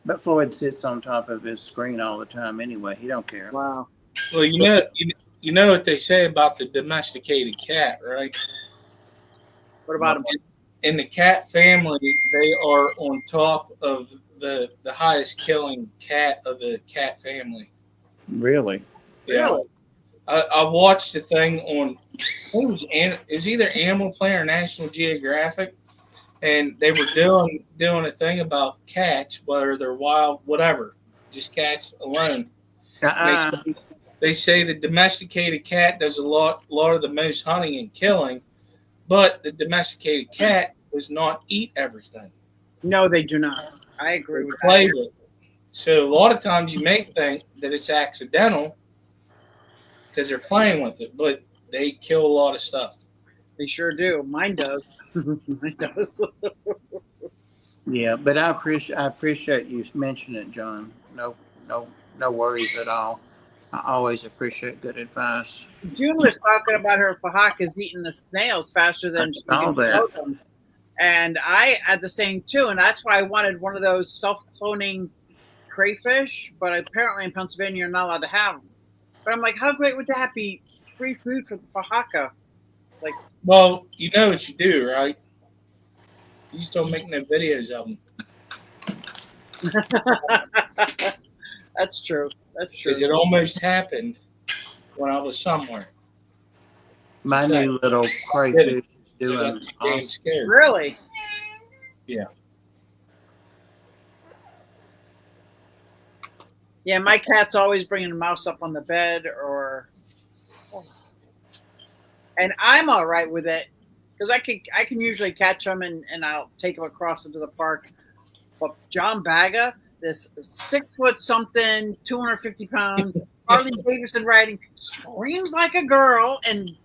but Floyd sits on top of his screen all the time anyway. He don't care. Wow. well, you know what they say about the domesticated cat, right? What about him? In the cat family, they are on top of the highest killing cat of the cat family. Really? Yeah, Really? I watched a thing on it was either Animal Planet or National Geographic, and they were doing a thing about cats, whether they're wild, whatever, just cats alone. And they say the domesticated cat does a lot of the most hunting and killing, but the domesticated cat does not eat everything. No, they do not. I agree They with play that. with it. So a lot of times you may think that it's accidental because they're playing with it, but they kill a lot of stuff. They sure do. Mine does. Mine does. Yeah, but I appreciate you mentioning it, John. No, no worries at all. I always appreciate good advice. June was talking about her fahakas eating the snails faster I than she saw can that. throw them. And I had the same too. And that's why I wanted one of those self-cloning crayfish. But apparently in Pennsylvania, you're not allowed to have them. But I'm like, how great would that be? Free food for the fahaka. Like, Well, you know what you do, right? You just don't make no videos of them that's true. That's true. because it almost happened when I was somewhere. My So, new little crayfish is I got doing too damn awesome. scared. Really? Yeah. Yeah, my cat's always bringing a mouse up on the bed, and I'm all right with it because I can usually catch them and I'll take them across into the park. But John Baga, this 6 foot something, 250 pound Harley Davidson riding, screams like a girl and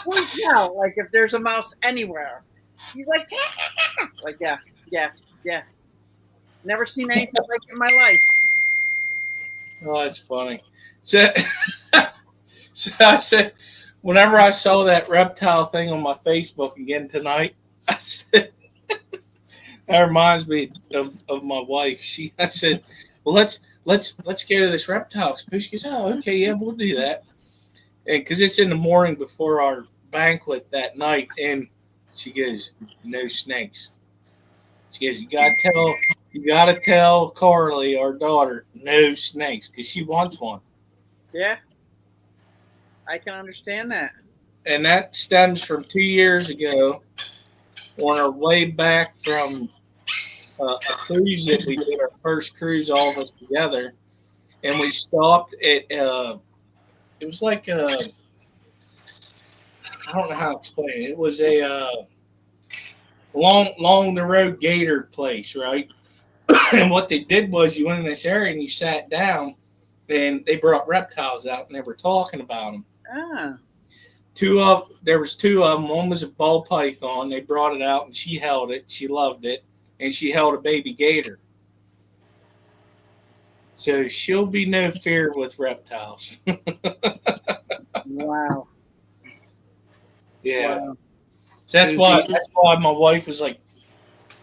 freaks out like if there's a mouse anywhere. He's like, like yeah. Never seen anything like it in my life. Oh, that's funny. So, so I said, whenever I saw that reptile thing on my Facebook again tonight, I said, that reminds me of my wife. I said, well, let's go to this reptile expo. She goes, oh, okay, yeah, we'll do that. And because it's in the morning before our banquet that night, and she goes, no snakes. She goes, you gotta tell Carly, our daughter, no snakes, because she wants one. Yeah, I can understand that. And that stems from 2 years ago on our way back from a cruise that we did, our first cruise, all of us together. And we stopped at, it was like, I don't know how to explain it. It was a long the road gator place, right? And what they did was you went in this area and you sat down, and they brought reptiles out and they were talking about them. Ah, There was two of them. One was a ball python. They brought it out and she held it. She loved it, and she held a baby gator. So she'll be no fear with reptiles. wow. Yeah, Wow. that's why my wife was like,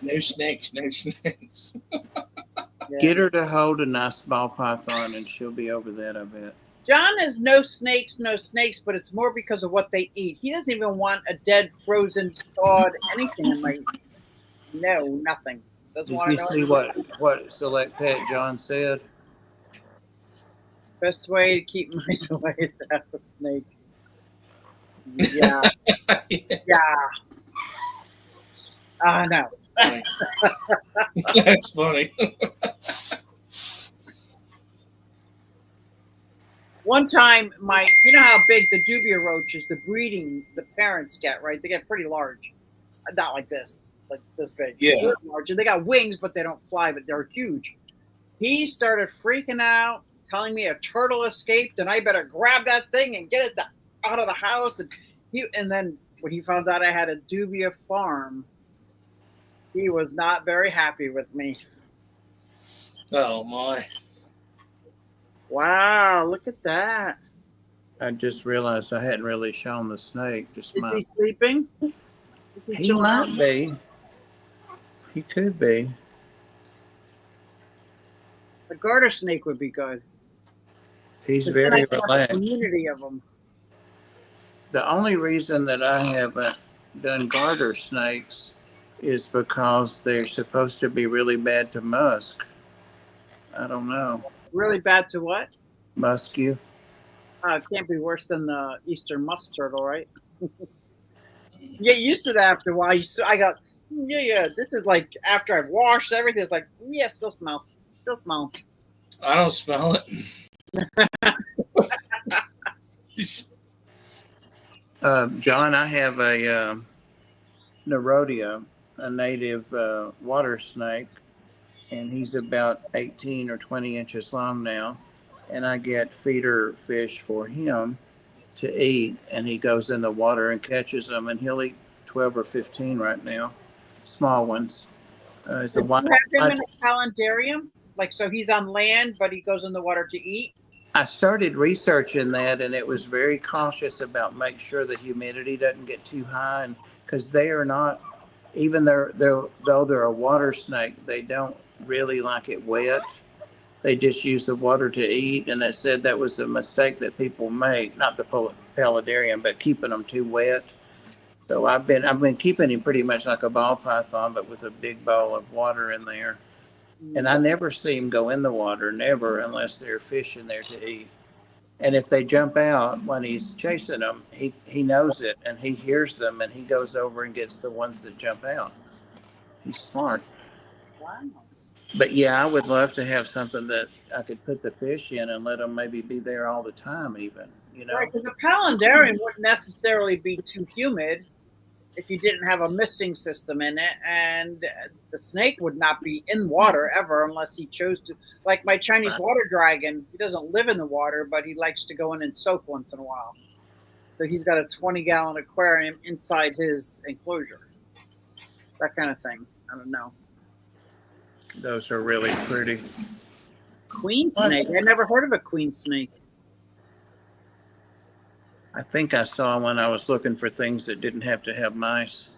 no snakes, no snakes. Yeah. Get her to hold a nice ball python, and she'll be over that, I bet. John is no snakes, but it's more because of what they eat. He doesn't even want a dead, frozen, thawed anything in my. No, nothing. Doesn't Did want you to know. see what Select Pet John said? Best way to keep mice away is to have a snake. Yeah, yeah. No. That's funny. One time, you know how big the dubia roaches, the parents get, right? They get pretty large. Not like this big. Yeah. They're large. And they got wings, but they don't fly, but they're huge. He started freaking out, telling me a turtle escaped, and I better grab that thing and get it out of the house. And then when he found out I had a dubia farm, he was not very happy with me. Oh my. Wow, look at that. I just realized I hadn't really shown the snake. Is he sleeping? He might be. He could be. A garter snake would be good. He's very relaxed. Community of them. The only reason that I haven't done garter snakes is because they're supposed to be really bad to musk. I don't know. Really bad to what? Muskie. It can't be worse than the Eastern musk turtle, right? You get used to that after a while. I got, yeah. This is like after I've washed everything. It's like, yeah, still smell. I don't smell it. John, I have a Nerodia, a native water snake, and he's about 18 or 20 inches long now. And I get feeder fish for him to eat, and he goes in the water and catches them, and he'll eat 12 or 15 right now, small ones. Do you have him in a calendarium? Like, so he's on land, but he goes in the water to eat? I started researching that, and it was very cautious about make sure the humidity doesn't get too high, and because they are not, even though they're a water snake, they don't really like it wet. They just use the water to eat, and they said that was a mistake that people make, not the paludarium, but keeping them too wet. So I've been keeping him pretty much like a ball python, but with a big bowl of water in there. And I never see him go in the water, never, unless there are fish in there to eat. And if they jump out when he's chasing them, he knows it, and he hears them, and he goes over and gets the ones that jump out. He's smart. Wow. But yeah, I would love to have something that I could put the fish in and let them maybe be there all the time, even, you know. Right, because a paludarium wouldn't necessarily be too humid if you didn't have a misting system in it, and the snake would not be in water ever unless he chose to. Like my Chinese water dragon, he doesn't live in the water, but he likes to go in and soak once in a while. So he's got a 20-gallon aquarium inside his enclosure. That kind of thing. I don't know. Those are really pretty. Queen What? snake. I never heard of a queen snake. I think I saw one. I was looking for things that didn't have to have mice.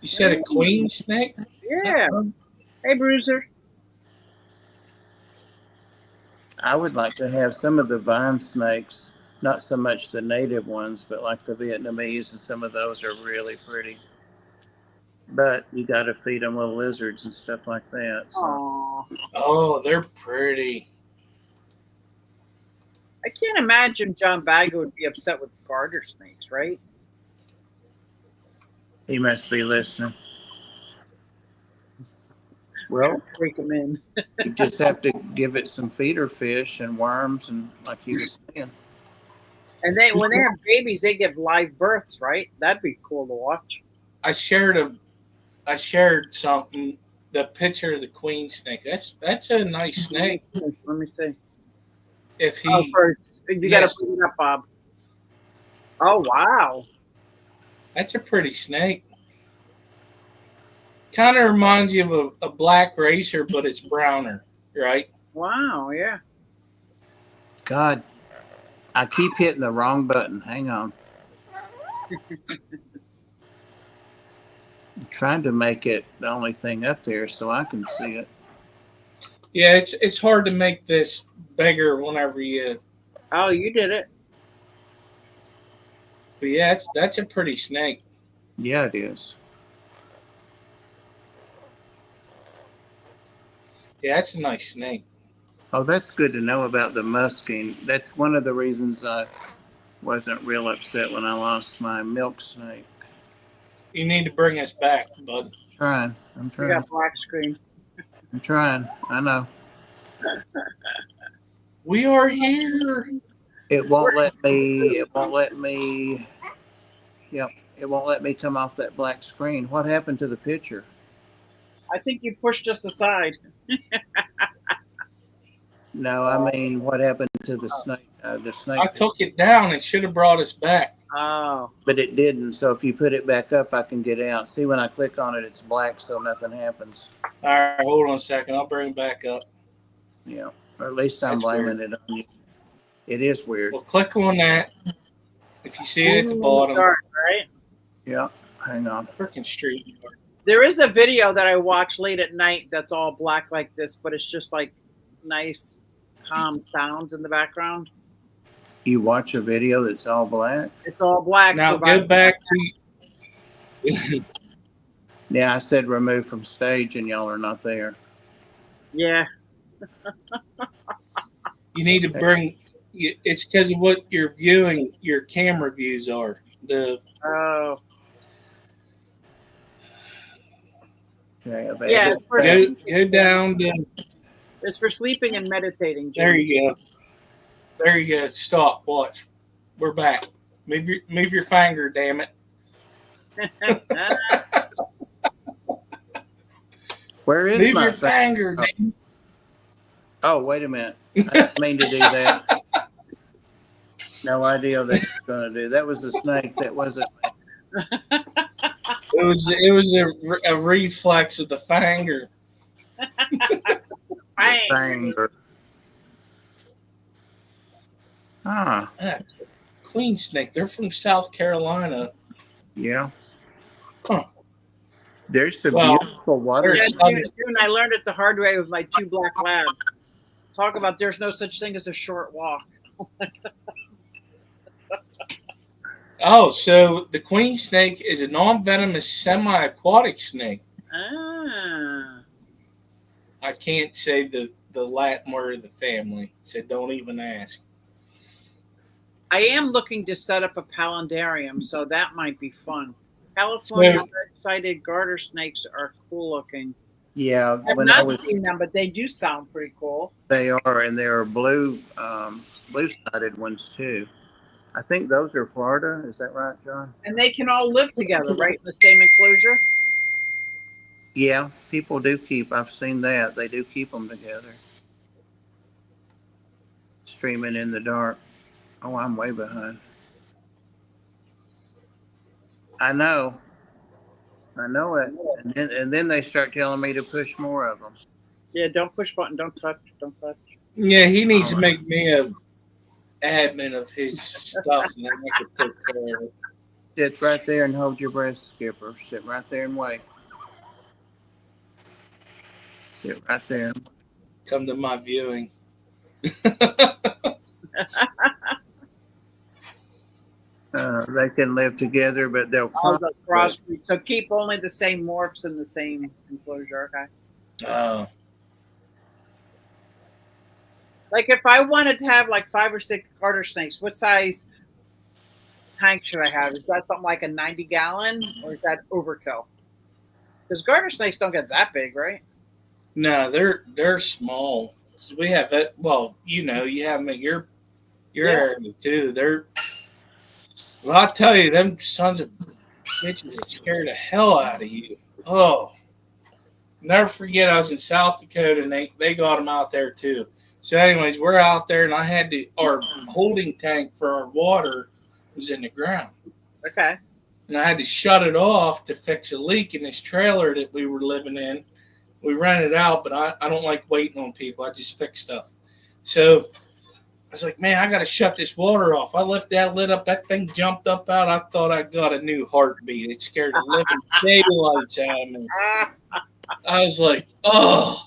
You said a queen snake? Yeah. Hey, Bruiser. I would like to have some of the vine snakes, not so much the native ones, but like the Vietnamese, and some of those are really pretty. But you got to feed them little lizards and stuff like that. So Aw. Oh, they're pretty. I can't imagine John Bagger would be upset with garter snakes, right? he must be listening. Well, Break them in. you just have to give it some feeder fish and worms, and like you were saying. And when they have babies, they give live births, right? That'd be cool to watch. I shared something. The picture of the queen snake. That's a nice snake. Let me see. If he, Oh, first you got Yes. to put it up, Bob. Oh wow! that's a pretty snake. Kind of reminds you of a black racer, but it's browner, right? Wow, yeah. God, I keep hitting the wrong button. Hang on. I'm trying to make it the only thing up there so I can see it. Yeah, it's hard to make this bigger whenever you. Oh, you did it. But yeah, that's a pretty snake. Yeah, it is. Yeah, that's a nice snake. Oh, that's good to know about the musking. That's one of the reasons I wasn't real upset when I lost my milk snake. You need to bring us back, bud. I'm You trying. got black screen. I'm trying. I know. We are here. It won't let me. It won't let me. Yep. It won't let me come off that black screen. What happened to the picture? I think you pushed us aside. No, I mean, what happened to the snake? The snake. I took it down. It should have brought us back. Oh. But it didn't. So if you put it back up, I can get out. See, when I click on it, it's black, so nothing happens. All right, hold on a second. I'll bring it back up. Yeah. Or at least I'm That's blaming it on you. It is weird. Well, click on that. If you see it at the bottom, Dark, right? Yeah. Hang on. freaking street. There is a video that I watch late at night that's all black like this, but it's just like nice, calm sounds in the background. You watch a video that's all black? It's all black. Now so go back to. Yeah, I said remove from stage, and y'all are not there. Yeah. You need to bring. It's because of what you're viewing. Your camera views are the. Oh. Okay, Yeah, Go down to. it's for sleeping and meditating. There Jimmy. you go. There you go. Stop. Watch. We're back. Move your finger, damn it. Where is Move my your finger. Oh, wait a minute. I didn't mean to do that. No idea that was going to do. That was a snake. That wasn't. It was a reflex of the finger. Finger. Ah, Queen snake. They're from South Carolina. yeah. Huh. There's the Well, beautiful water. Yeah, Southern- June, I learned it the hard way with my 2 black labs. Talk about there's no such thing as a short walk. Oh, so the queen snake is a non-venomous semi-aquatic snake. Ah. I can't say the Latin word of the family, so don't even ask. I am looking to set up a palindarium, so that might be fun. California red-sided garter snakes are cool looking. Yeah, I've when I not was, seen them, but they do sound pretty cool. they are, and there are blue-sided ones too. I think those are Florida. Is that right, John? And they can all live together, right, in the same enclosure? Yeah, people do keep. I've seen that. They do keep them together. Streaming in the dark. Oh, I'm way behind. I know it. And then they start telling me to push more of them. Yeah, don't push button. Don't touch. Don't touch. Yeah, he needs to make me a admin of his stuff, and then I could take care of it. Sit right there and hold your breath, Skipper. Sit right there and wait. Sit right there. Come to my viewing. They can live together, but they'll Oh, the cross. crossbreed. So keep only the same morphs in the same enclosure. Okay. Like if I wanted to have like 5 or 6 garter snakes, what size tank should I have? Is that something like a 90-gallon, or is that overkill? Because garter snakes don't get that big, right? No, they're small. 'Cause we have it. Well, you have them at your area too. Well, I tell you, them sons of bitches that scare the hell out of you. Oh, never forget, I was in South Dakota and they got them out there too. So, anyways, we're out there and I had our holding tank for our water was in the ground. Okay. And I had to shut it off to fix a leak in this trailer that we were living in. We rented it out, but I don't like waiting on people. I just fix stuff. So I was like, man, I got to shut this water off. I left that lid up. That thing jumped up out. I thought I got a new heartbeat. It scared the living daylights out of me. I was like, oh.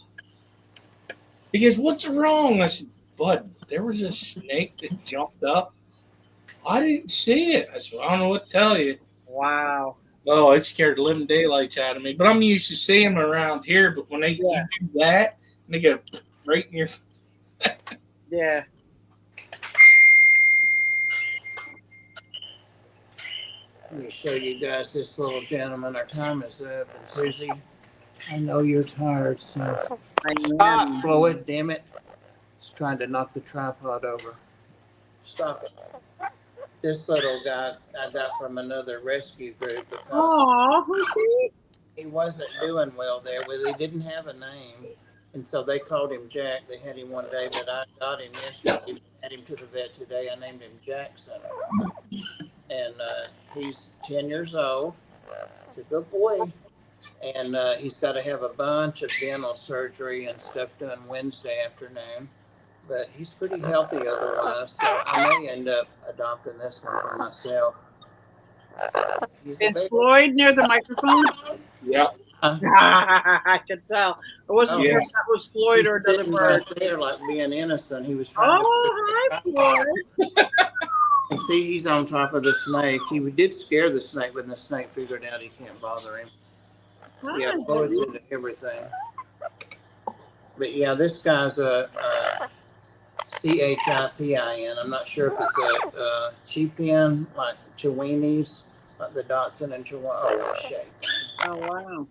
He goes, what's wrong? I said, bud, there was a snake that jumped up. I didn't see it. I said, I don't know what to tell you. Wow. Oh, it scared the living daylights out of me. But I'm used to seeing them around here. But when you do that, and they go right in your Yeah. Let me show you guys this little gentleman. Our time is up. And Susie, I know you're tired, so stop, Floyd. Damn it! It's trying to knock the tripod over. Stop it. This little guy I got from another rescue group because who's he? he wasn't doing well there. Well, he didn't have a name, and so they called him Jack. They had him one day, but I got him yesterday. Had him to the vet today. I named him Jackson, and he's 10 years old. He's a good boy, and he's got to have a bunch of dental surgery and stuff done Wednesday afternoon. But he's pretty healthy otherwise, so I may end up adopting this one for myself. Is Floyd near the microphone? Yep. I could tell. I wasn't sure if that was Floyd or another bird. Right there, like being innocent. He was trying hi, Floyd. And see, he's on top of the snake. He did scare the snake, but the snake figured out he can't bother him. Hi, yeah, Floyd's into everything. But yeah, this guy's a CHIPIN. I'm not sure if it's a Chipin, like Chiweenies, like the Dotson and Chihuahua. Oh, shape. Oh, wow.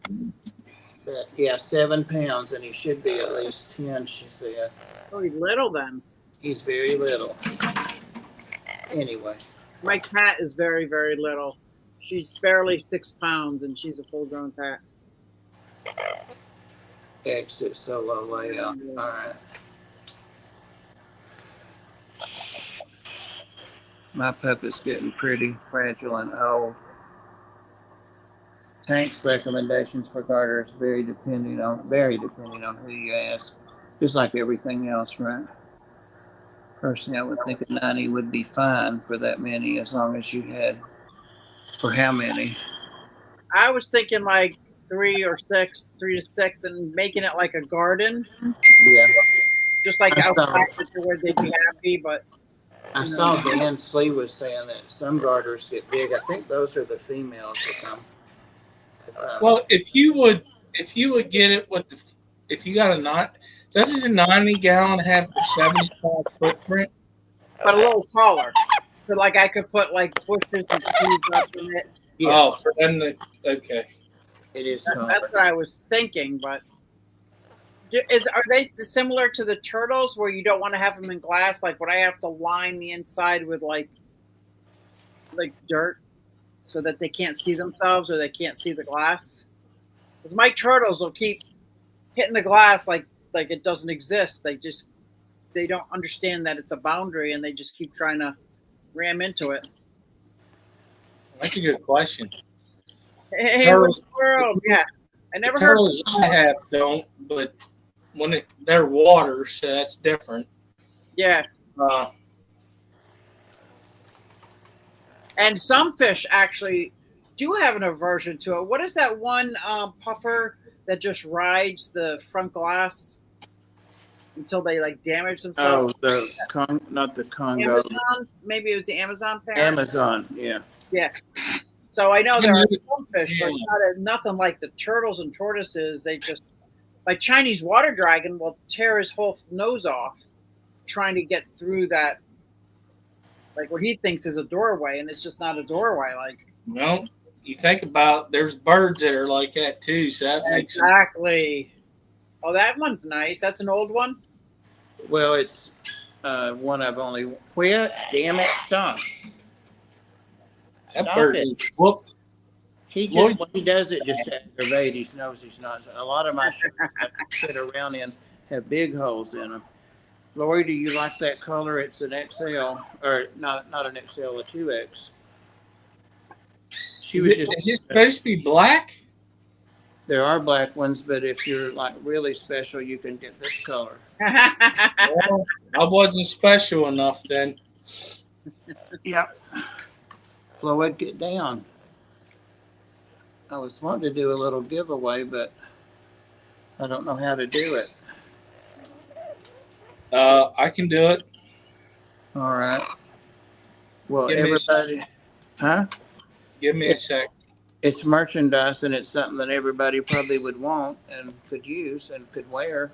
But yeah, 7 pounds, and he should be at least 10, she said. Oh, he's little then. He's very little. Anyway. My cat is very, very little. She's barely 6 pounds, and she's a full-grown cat. Exit solo layout. All right. My puppy's getting pretty fragile and old. Tank's recommendations for garter is very dependent on who you ask. Just like everything else, right? Personally, I would think a 90 would be fine for that many, as long as you had. For how many? I was thinking like 3 to 6, and making it like a garden. Yeah. Just like outside where they'd be happy, but. I saw Dan Slee was saying that some garters get big. I think those are the females that come. Well, if you would get it with if you got doesn't a 90-gallon have a 75 footprint? But a little taller. So like I could put like bushes and trees up in it. Yeah. Oh, for them okay. It is taller. That's what I was thinking, but are they similar to the turtles where you don't want to have them in glass? Like, would I have to line the inside with like dirt so that they can't see themselves or they can't see the glass? Because my turtles will keep hitting the glass like it doesn't exist. They don't understand that it's a boundary, and they just keep trying to ram into it. That's a good question. Hey, turtles, world, yeah. I never heard. Turtles I have don't, but they're water, so that's different. Yeah. Uh, And some fish actually do have an aversion to it. What is that one puffer that just rides the front glass until they like damage themselves? Oh, not the Congo, Amazon? Maybe it was the Amazon parent? Amazon. Yeah. Yeah. So I know I there are knew- some fish, but yeah. nothing like the turtles and tortoises. They just, like Chinese water dragon will tear his whole nose off trying to get through that, like what he thinks is a doorway, and it's just not a doorway. Like, Well, you think about there's birds that are like that too, so that makes them. exactly. Oh, that one's nice. That's an old one. Well, it's one I've only. Quit! Damn it! Stop! That Stop bird it! is whooped. He Lloyd- just when he does it just to aggravate. He knows he's not. A lot of my shirts I sit around in have big holes in them. Lori, do you like that color? It's an XL, or not an XL, a 2X. She was just. Is it supposed to be black? There are black ones, but if you're like really special, you can get this color. Well, I wasn't special enough then. Yep. Floyd, get down. I was wanting to do a little giveaway, but I don't know how to do it. I can do it. All right. Well, Give me a everybody, huh? Give me a sec. It's merchandise and it's something that everybody probably would want and could use and could wear.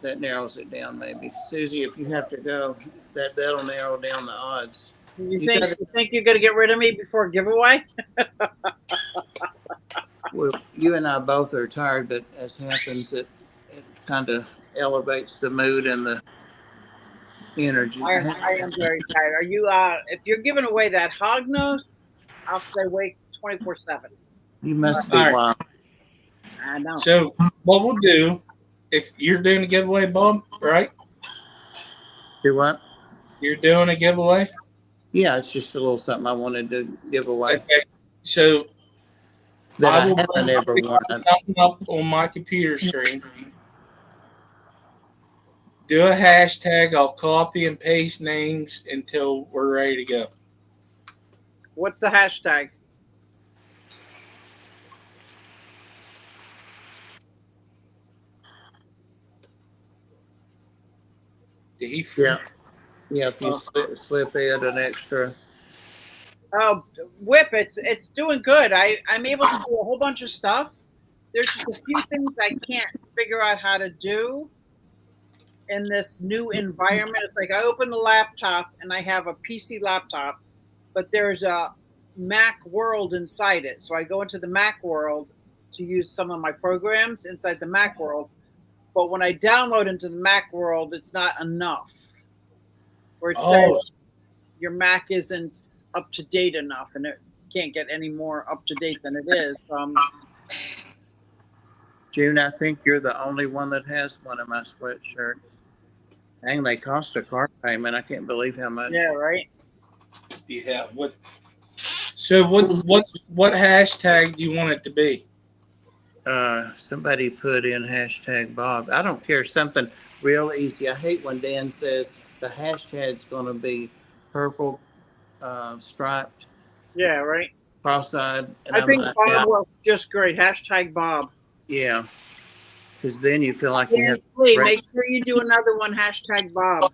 That narrows it down, maybe. Susie, if you have to go, that'll narrow down the odds. You think you're gonna get rid of me before giveaway? Well, you and I both are tired, but as happens, it kind of elevates the mood and the energy. I am very tired. Are you? If you're giving away that hog nose, I'll stay awake 24/7. You must be All right. wild. I know. So what we'll do, if you're doing a giveaway, Bob, right? Do what? You're doing a giveaway? Yeah, it's just a little something I wanted to give away Okay. So that I will haven't ever put worn. something up on my computer screen. Do a hashtag. I'll copy and paste names until we're ready to go. What's the hashtag? Did he? Yeah. Yeah, if you slip in an extra. Oh, Whip, it's doing good. I'm able to do a whole bunch of stuff. There's just a few things I can't figure out how to do in this new environment. It's like I open the laptop and I have a PC laptop, but there's a Mac world inside it. So I go into the Mac world to use some of my programs inside the Mac world. But when I download into the Mac world, it's not enough. Where it says your Mac isn't up to date enough, and it can't get any more up to date than it is. June, I think you're the only one that has one of my sweatshirts. Dang, they cost a car payment. I can't believe how much. Yeah, right. Yeah. What? So what hashtag do you want it to be? Somebody put in hashtag Bob. I don't care. Something real easy. I hate when Dan says the hashtag's going to be purple, striped, Yeah, right. cross-eyed. And I think like, Bob works just great. Hashtag Bob. yeah, because then you feel like you have. Please make sure you do another one. Hashtag Bob.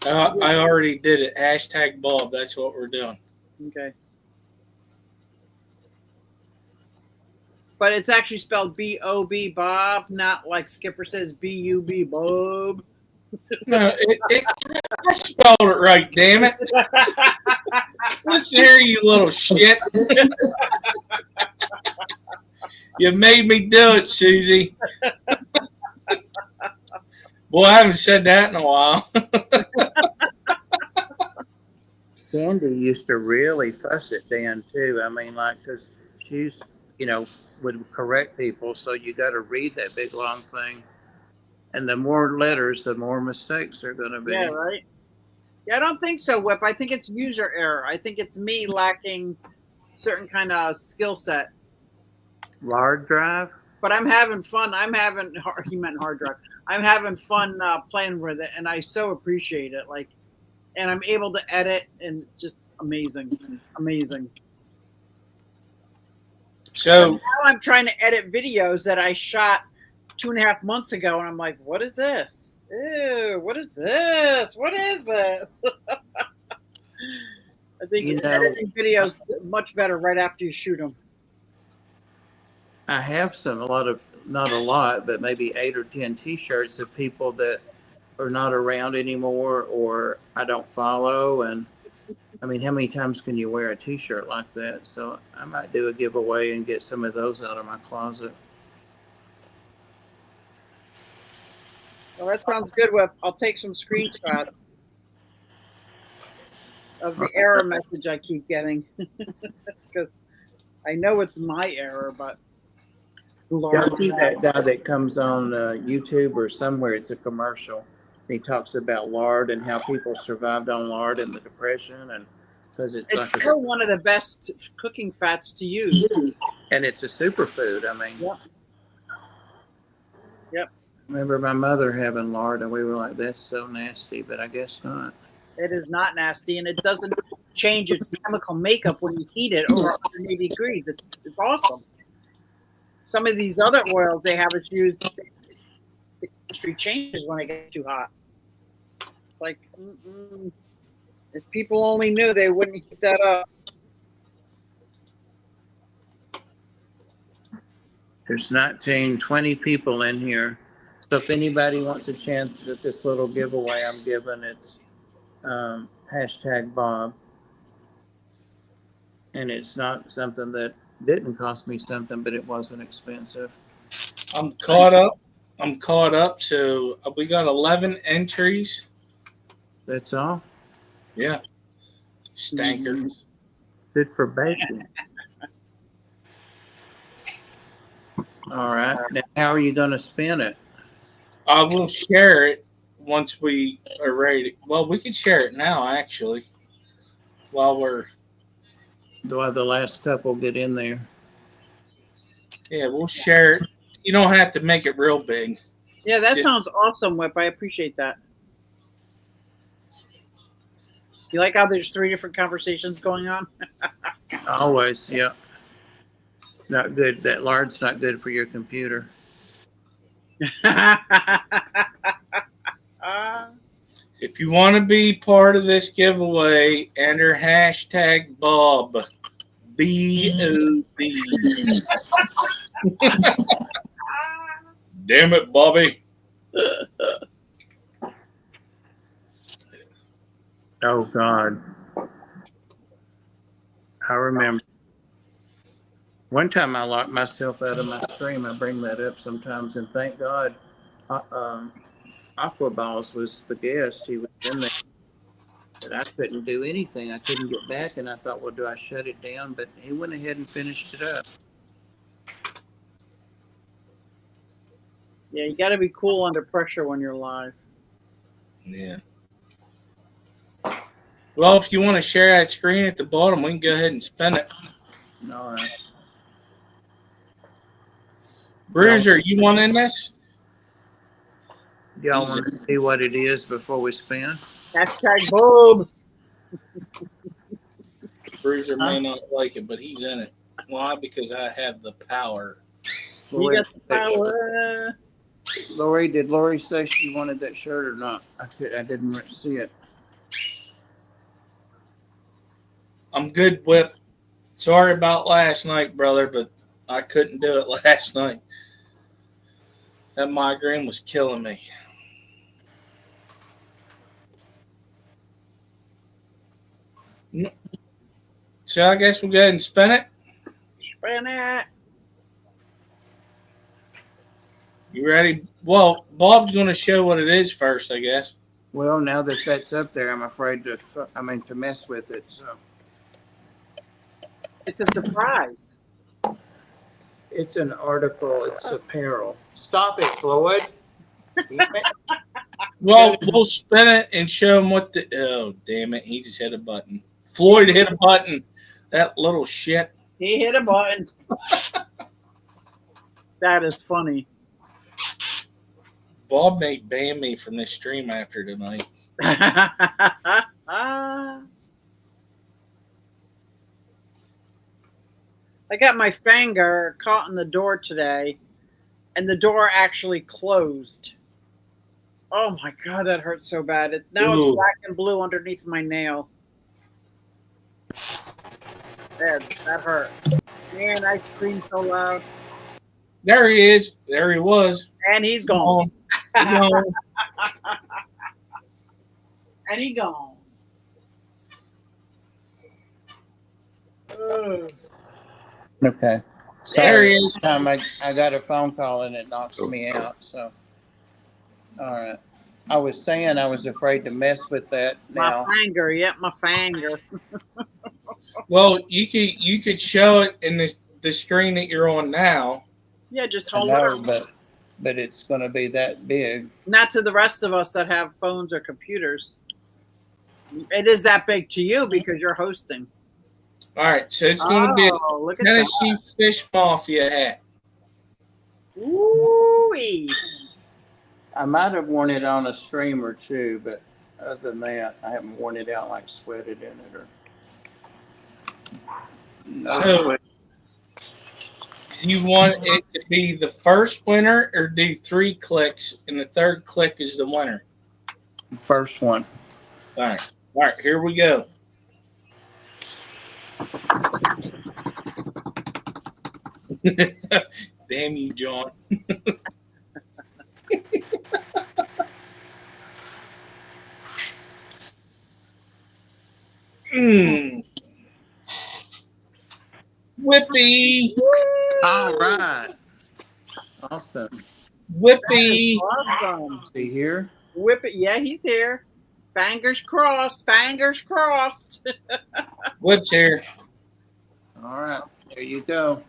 I already did it. Hashtag Bob. That's what we're doing. Okay. But it's actually spelled B-O-B, Bob, not like Skipper says B-U-B, Bob. No, I spelled it right, damn it. Listen here, you little shit. You made me do it, Susie. Boy, I haven't said that in a while. Candy used to really fuss at Dan, too. I mean, like, because she's, would correct people, so you got to read that big, long thing. And the more letters, the more mistakes there are going to be. Yeah, right. Yeah, I don't think so, Whip. I think it's user error. I think it's me lacking certain kind of skill set. Hard drive? But I'm having fun. He meant hard drive. I'm having fun playing with it, and I so appreciate it. Like, and I'm able to edit, and just amazing, amazing. So now I'm trying to edit videos that I shot 2.5 months ago, and I'm like, what is this? Ew, what is this? What is this? I think editing videos much better right after you shoot them. I have not a lot, but maybe 8 or 10 T-shirts of people that are not around anymore or I don't follow. And I mean, how many times can you wear a T-shirt like that? So I might do a giveaway and get some of those out of my closet. Well, that sounds good, Whip. I'll take some screenshots of the error message I keep getting. Because I know it's my error, but Y'all see that guy that comes on YouTube or somewhere? It's a commercial. He talks about lard and how people survived on lard in the Depression, and because it's like still one of the best cooking fats to use, and it's a superfood. I mean, yep. Yep. Remember my mother having lard, and we were like, "That's so nasty," but I guess not. It is not nasty, and it doesn't change its chemical makeup when you heat it over 180 degrees. It's awesome. Some of these other oils they have us use, the chemistry changes when it gets too hot. Like, if people only knew, they wouldn't heat that up. There's 20 people in here. So if anybody wants a chance at this little giveaway I'm giving, it's #Bob. And it's not something that didn't cost me something, but it wasn't expensive. I'm caught up. So we got 11 entries. That's all? Yeah. Stankers. Good for baking. All right. Now, how are you going to spin it? I will share it once we are ready. Well, we can share it now, actually, while the last couple get in there. Yeah, we'll share it. You don't have to make it real big. Yeah, that sounds awesome, Whip. I appreciate that. You like how there's 3 different conversations going on? Always, yeah. Not good. That lard's not good for your computer. If you want to be part of this giveaway, enter #Bob. B-O-B. Damn it, Bobby. Oh, God. I remember. One time I locked myself out of my stream. I bring that up sometimes, and thank God Aquaballs was the guest. He was in there. But I couldn't do anything. I couldn't get back, and I thought, well, do I shut it down? But he went ahead and finished it up. Yeah, you got to be cool under pressure when you're live. Yeah. Well, if you want to share that screen at the bottom, we can go ahead and spin it. All right. Bruiser, you want in this? Y'all want to see what it is before we spin? #Bob. Bruiser may not like it, but he's in it. Why? Because I have the power. You got the power. Lori, did Lori say she wanted that shirt or not? I didn't see it. I'm good, Whip. Sorry about last night, brother, but I couldn't do it last night. That migraine was killing me. So I guess we'll go ahead and spin it. Spin it. You ready? Well, Bob's going to show what it is first, I guess. Well, now that that's up there, I'm afraid to mess with it. So it's a surprise. It's an article. It's apparel. Stop it, Floyd. Well, we'll spin it and show him what the. Oh, damn it! He just hit a button. Floyd hit a button. That little shit. He hit a button. That is funny. Bob may ban me from this stream after tonight. I got my finger caught in the door today, and the door actually closed. Oh my god, that hurts so bad. Now Ooh. it's black and blue underneath my nail. That hurt. Man, I screamed so loud. There he is. There he was. And he's gone. He's gone. And he gone. Ugh. Okay. There he Sorry, is. time I got a phone call and it knocks me out. So, all right. I was saying I was afraid to mess with that now. My finger, yep, my finger. Well, you could show it in the screen that you're on now. Yeah, just I hold know, it up. but it's going to be that big. Not to the rest of us that have phones or computers. It is that big to you because you're hosting. All right, so it's going to be Look a at Tennessee Fish Mafia hat. that. Ooh-wee. I might have worn it on a stream or two, but other than that, I haven't worn it out like sweated in it or. No So, sweat. do you want it to be the first winner or do 3 clicks and the third click is the winner? First one. All right, here we go. Damn you, John. Whippy. All right. Awesome. Whippy. Awesome. See here? Whip it. Yeah, he's here. Fingers crossed. Fingers crossed. Whip's here. All right. There you go.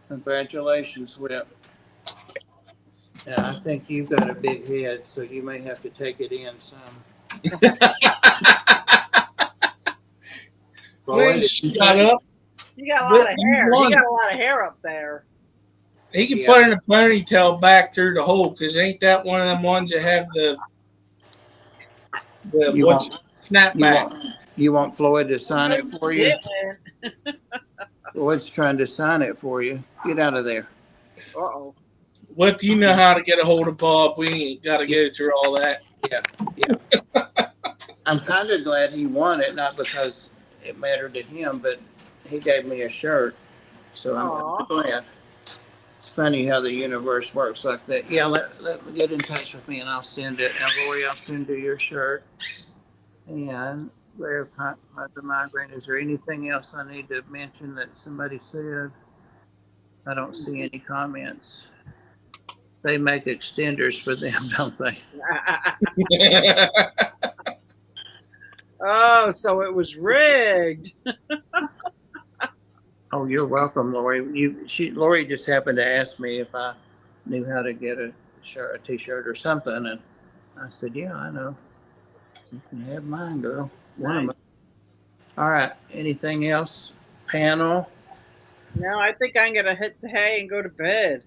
Congratulations, Whip. Yeah, I think you've got a big head, so you may have to take it in some. Wait, shut up. You got a lot of hair. won. He got a lot of hair up there. He can Yeah. put in a ponytail back through the hole because ain't that one of them ones that have the You what's want- snapback? You want Floyd to sign it for you? Yeah. Floyd's trying to sign it for you. Get out of there. Uh-oh. Whip, you know how to get a hold of Bob. We ain't got to go through all that. I'm kind of glad he won it, not because it mattered to him, but he gave me a shirt, so Aw. I'm glad. It's funny how the universe works like that. Yeah, let me get in touch with me and I'll send it. And Lori, I'll send you your shirt. And rare the migraine. Is there anything else I need to mention that somebody said? I don't see any comments. They make extenders for them, don't they? Oh, so it was rigged. Oh, you're welcome, Lori. Lori just happened to ask me if I knew how to get a t-shirt or something, and I said, "Yeah, I know. You can have mine, girl. One of Nice. them." All right. Anything else? Panel. No, I think I'm gonna hit the hay and go to bed.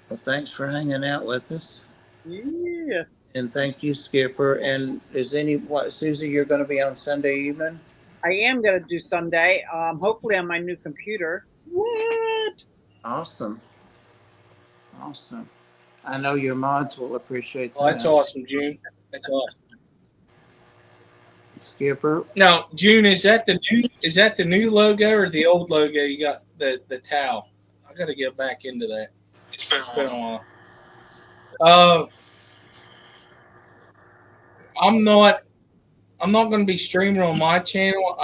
Well, thanks for hanging out with us, Yeah. and thank you, Skipper. And Susie? You're going to be on Sunday evening. I am gonna do Sunday. Hopefully on my new computer. What? Awesome. I know your mods will appreciate that. Oh, that's awesome, June. That's awesome. Skipper. Now, June, is that the new logo or the old logo? You got the towel. I got to get back into that. It's been a while. I'm not going to be streaming on my channel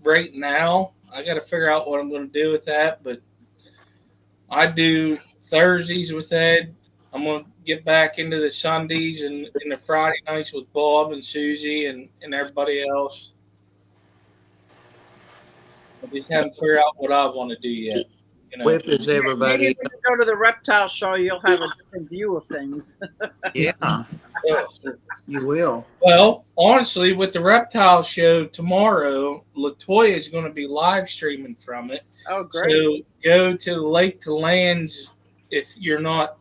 right now. I got to figure out what I'm going to do with that. But I do Thursdays with Ed. I'm going to get back into the Sundays and the Friday nights with Bob and Susie and everybody else. I just haven't figured out what I want to do yet. You know. Whip is Maybe everybody. if you go to the reptile show, you'll have a different view of things. Yeah, you will. Well, honestly, with the reptile show tomorrow, Latoya is going to be live streaming from it. Oh, great. So go to Lake to Lands if you're not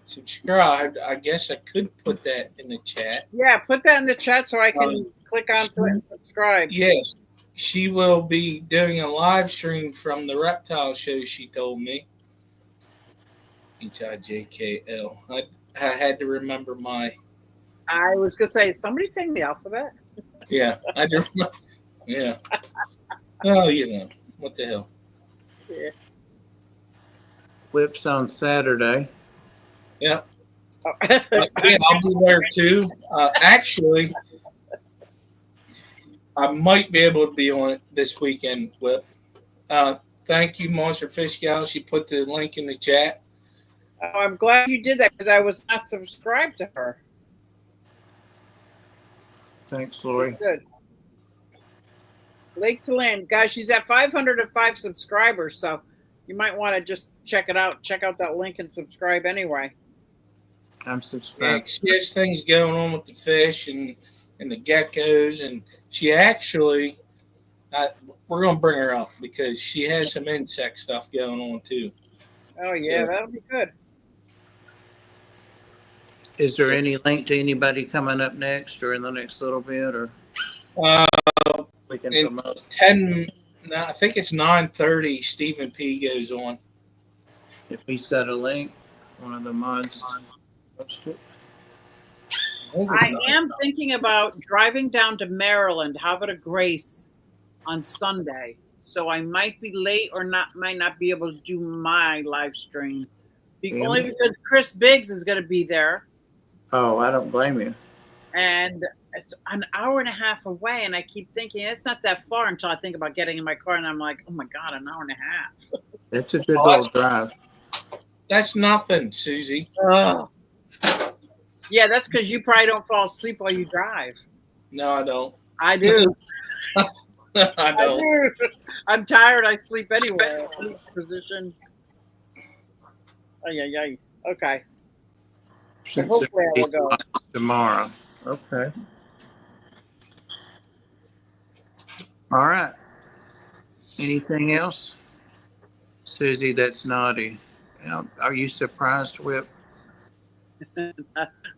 subscribed, I guess I could put that in the chat. Yeah, put that in the chat so I can click onto it and subscribe. Yes, she will be doing a live stream from the reptile show, she told me. HIJKL. I had to remember my. I was going to say, somebody saying the alphabet? Yeah, I do. Yeah. Oh, you know, what the hell. Yeah. Whips on Saturday. Yeah. Yeah, I'll be there too. Actually, I might be able to be on it this weekend, Whip. Thank you, Monster Fish Gal. She put the link in the chat. Oh, I'm glad you did that because I was not subscribed to her. Thanks, Lori. Good. Lake to Land. Guys, she's at 505 subscribers, so you might want to just check it out. Check out that link and subscribe anyway. I'm Yeah, subscribed. she has things going on with the fish and the geckos, and she actually, we're going to bring her up because she has some insect stuff going on too. Oh, yeah, that'll be good. Is there any link to anybody coming up next or in the next little bit, or we can In promote? 10, no, I think it's 9:30. Stephen P goes on. If he's got a link, one of the mods post it. I am thinking about driving down to Maryland, Havre de Grace, on Sunday. So I might be late or might not be able to do my live stream. Only because Chris Biggs is going to be there. Oh, I don't blame you. And it's an hour and a half away. And I keep thinking it's not that far until I think about getting in my car. And I'm like, oh my God, an hour and a half. That's a good little drive. That's nothing, Susie. Yeah, that's because you probably don't fall asleep while you drive. No, I don't. I do. I don't. I'm tired. I sleep anyway. Sleep position. Oh, yeah. Okay. So hopefully I will go. Tomorrow. Okay. All right. Anything else? Susie, that's naughty. Are you surprised, Whip?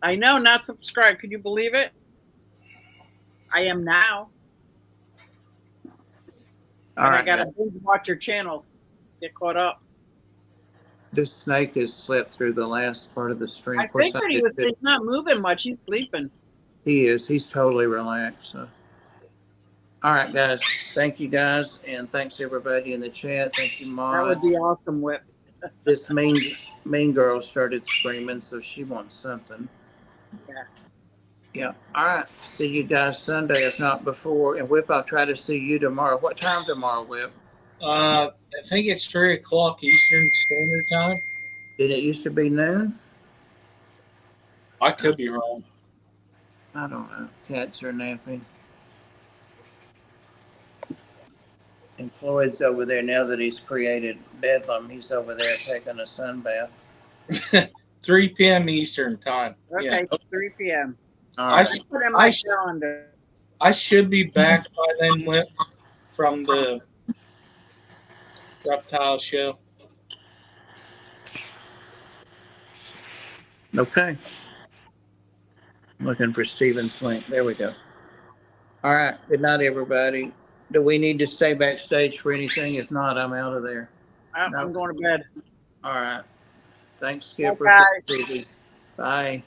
I know, not subscribed. Could you believe it? I am now. All right, I got to watch your channel. Get caught up. This snake has slept through the last part of the stream. I figured he's not moving much. He's sleeping. He is. He's totally relaxed. So. All right, guys. Thank you, guys. And thanks, everybody in the chat. Thank you, Mom. That would be awesome, Whip. This mean girl started screaming, so she wants something. Yeah. All right. See you guys Sunday, if not before. And Whip, I'll try to see you tomorrow. What time tomorrow, Whip? I think it's 3 o'clock Eastern Standard Time. Did it used to be noon? I could be wrong. I don't know. Cats are napping. And Floyd's over there now that he's created Bedlam. He's over there taking a sun bath. 3 p.m. Eastern Time. Okay, yeah. 3 p.m. All right. Put in my calendar. I should be back by then, Whip, from the reptile show. Okay. Looking for Steven's link. There we go. All right. Good night, everybody. Do we need to stay backstage for anything? If not, I'm out of there. I'm going to bed. All right. Thanks, Skipper. Bye, guys. Bye.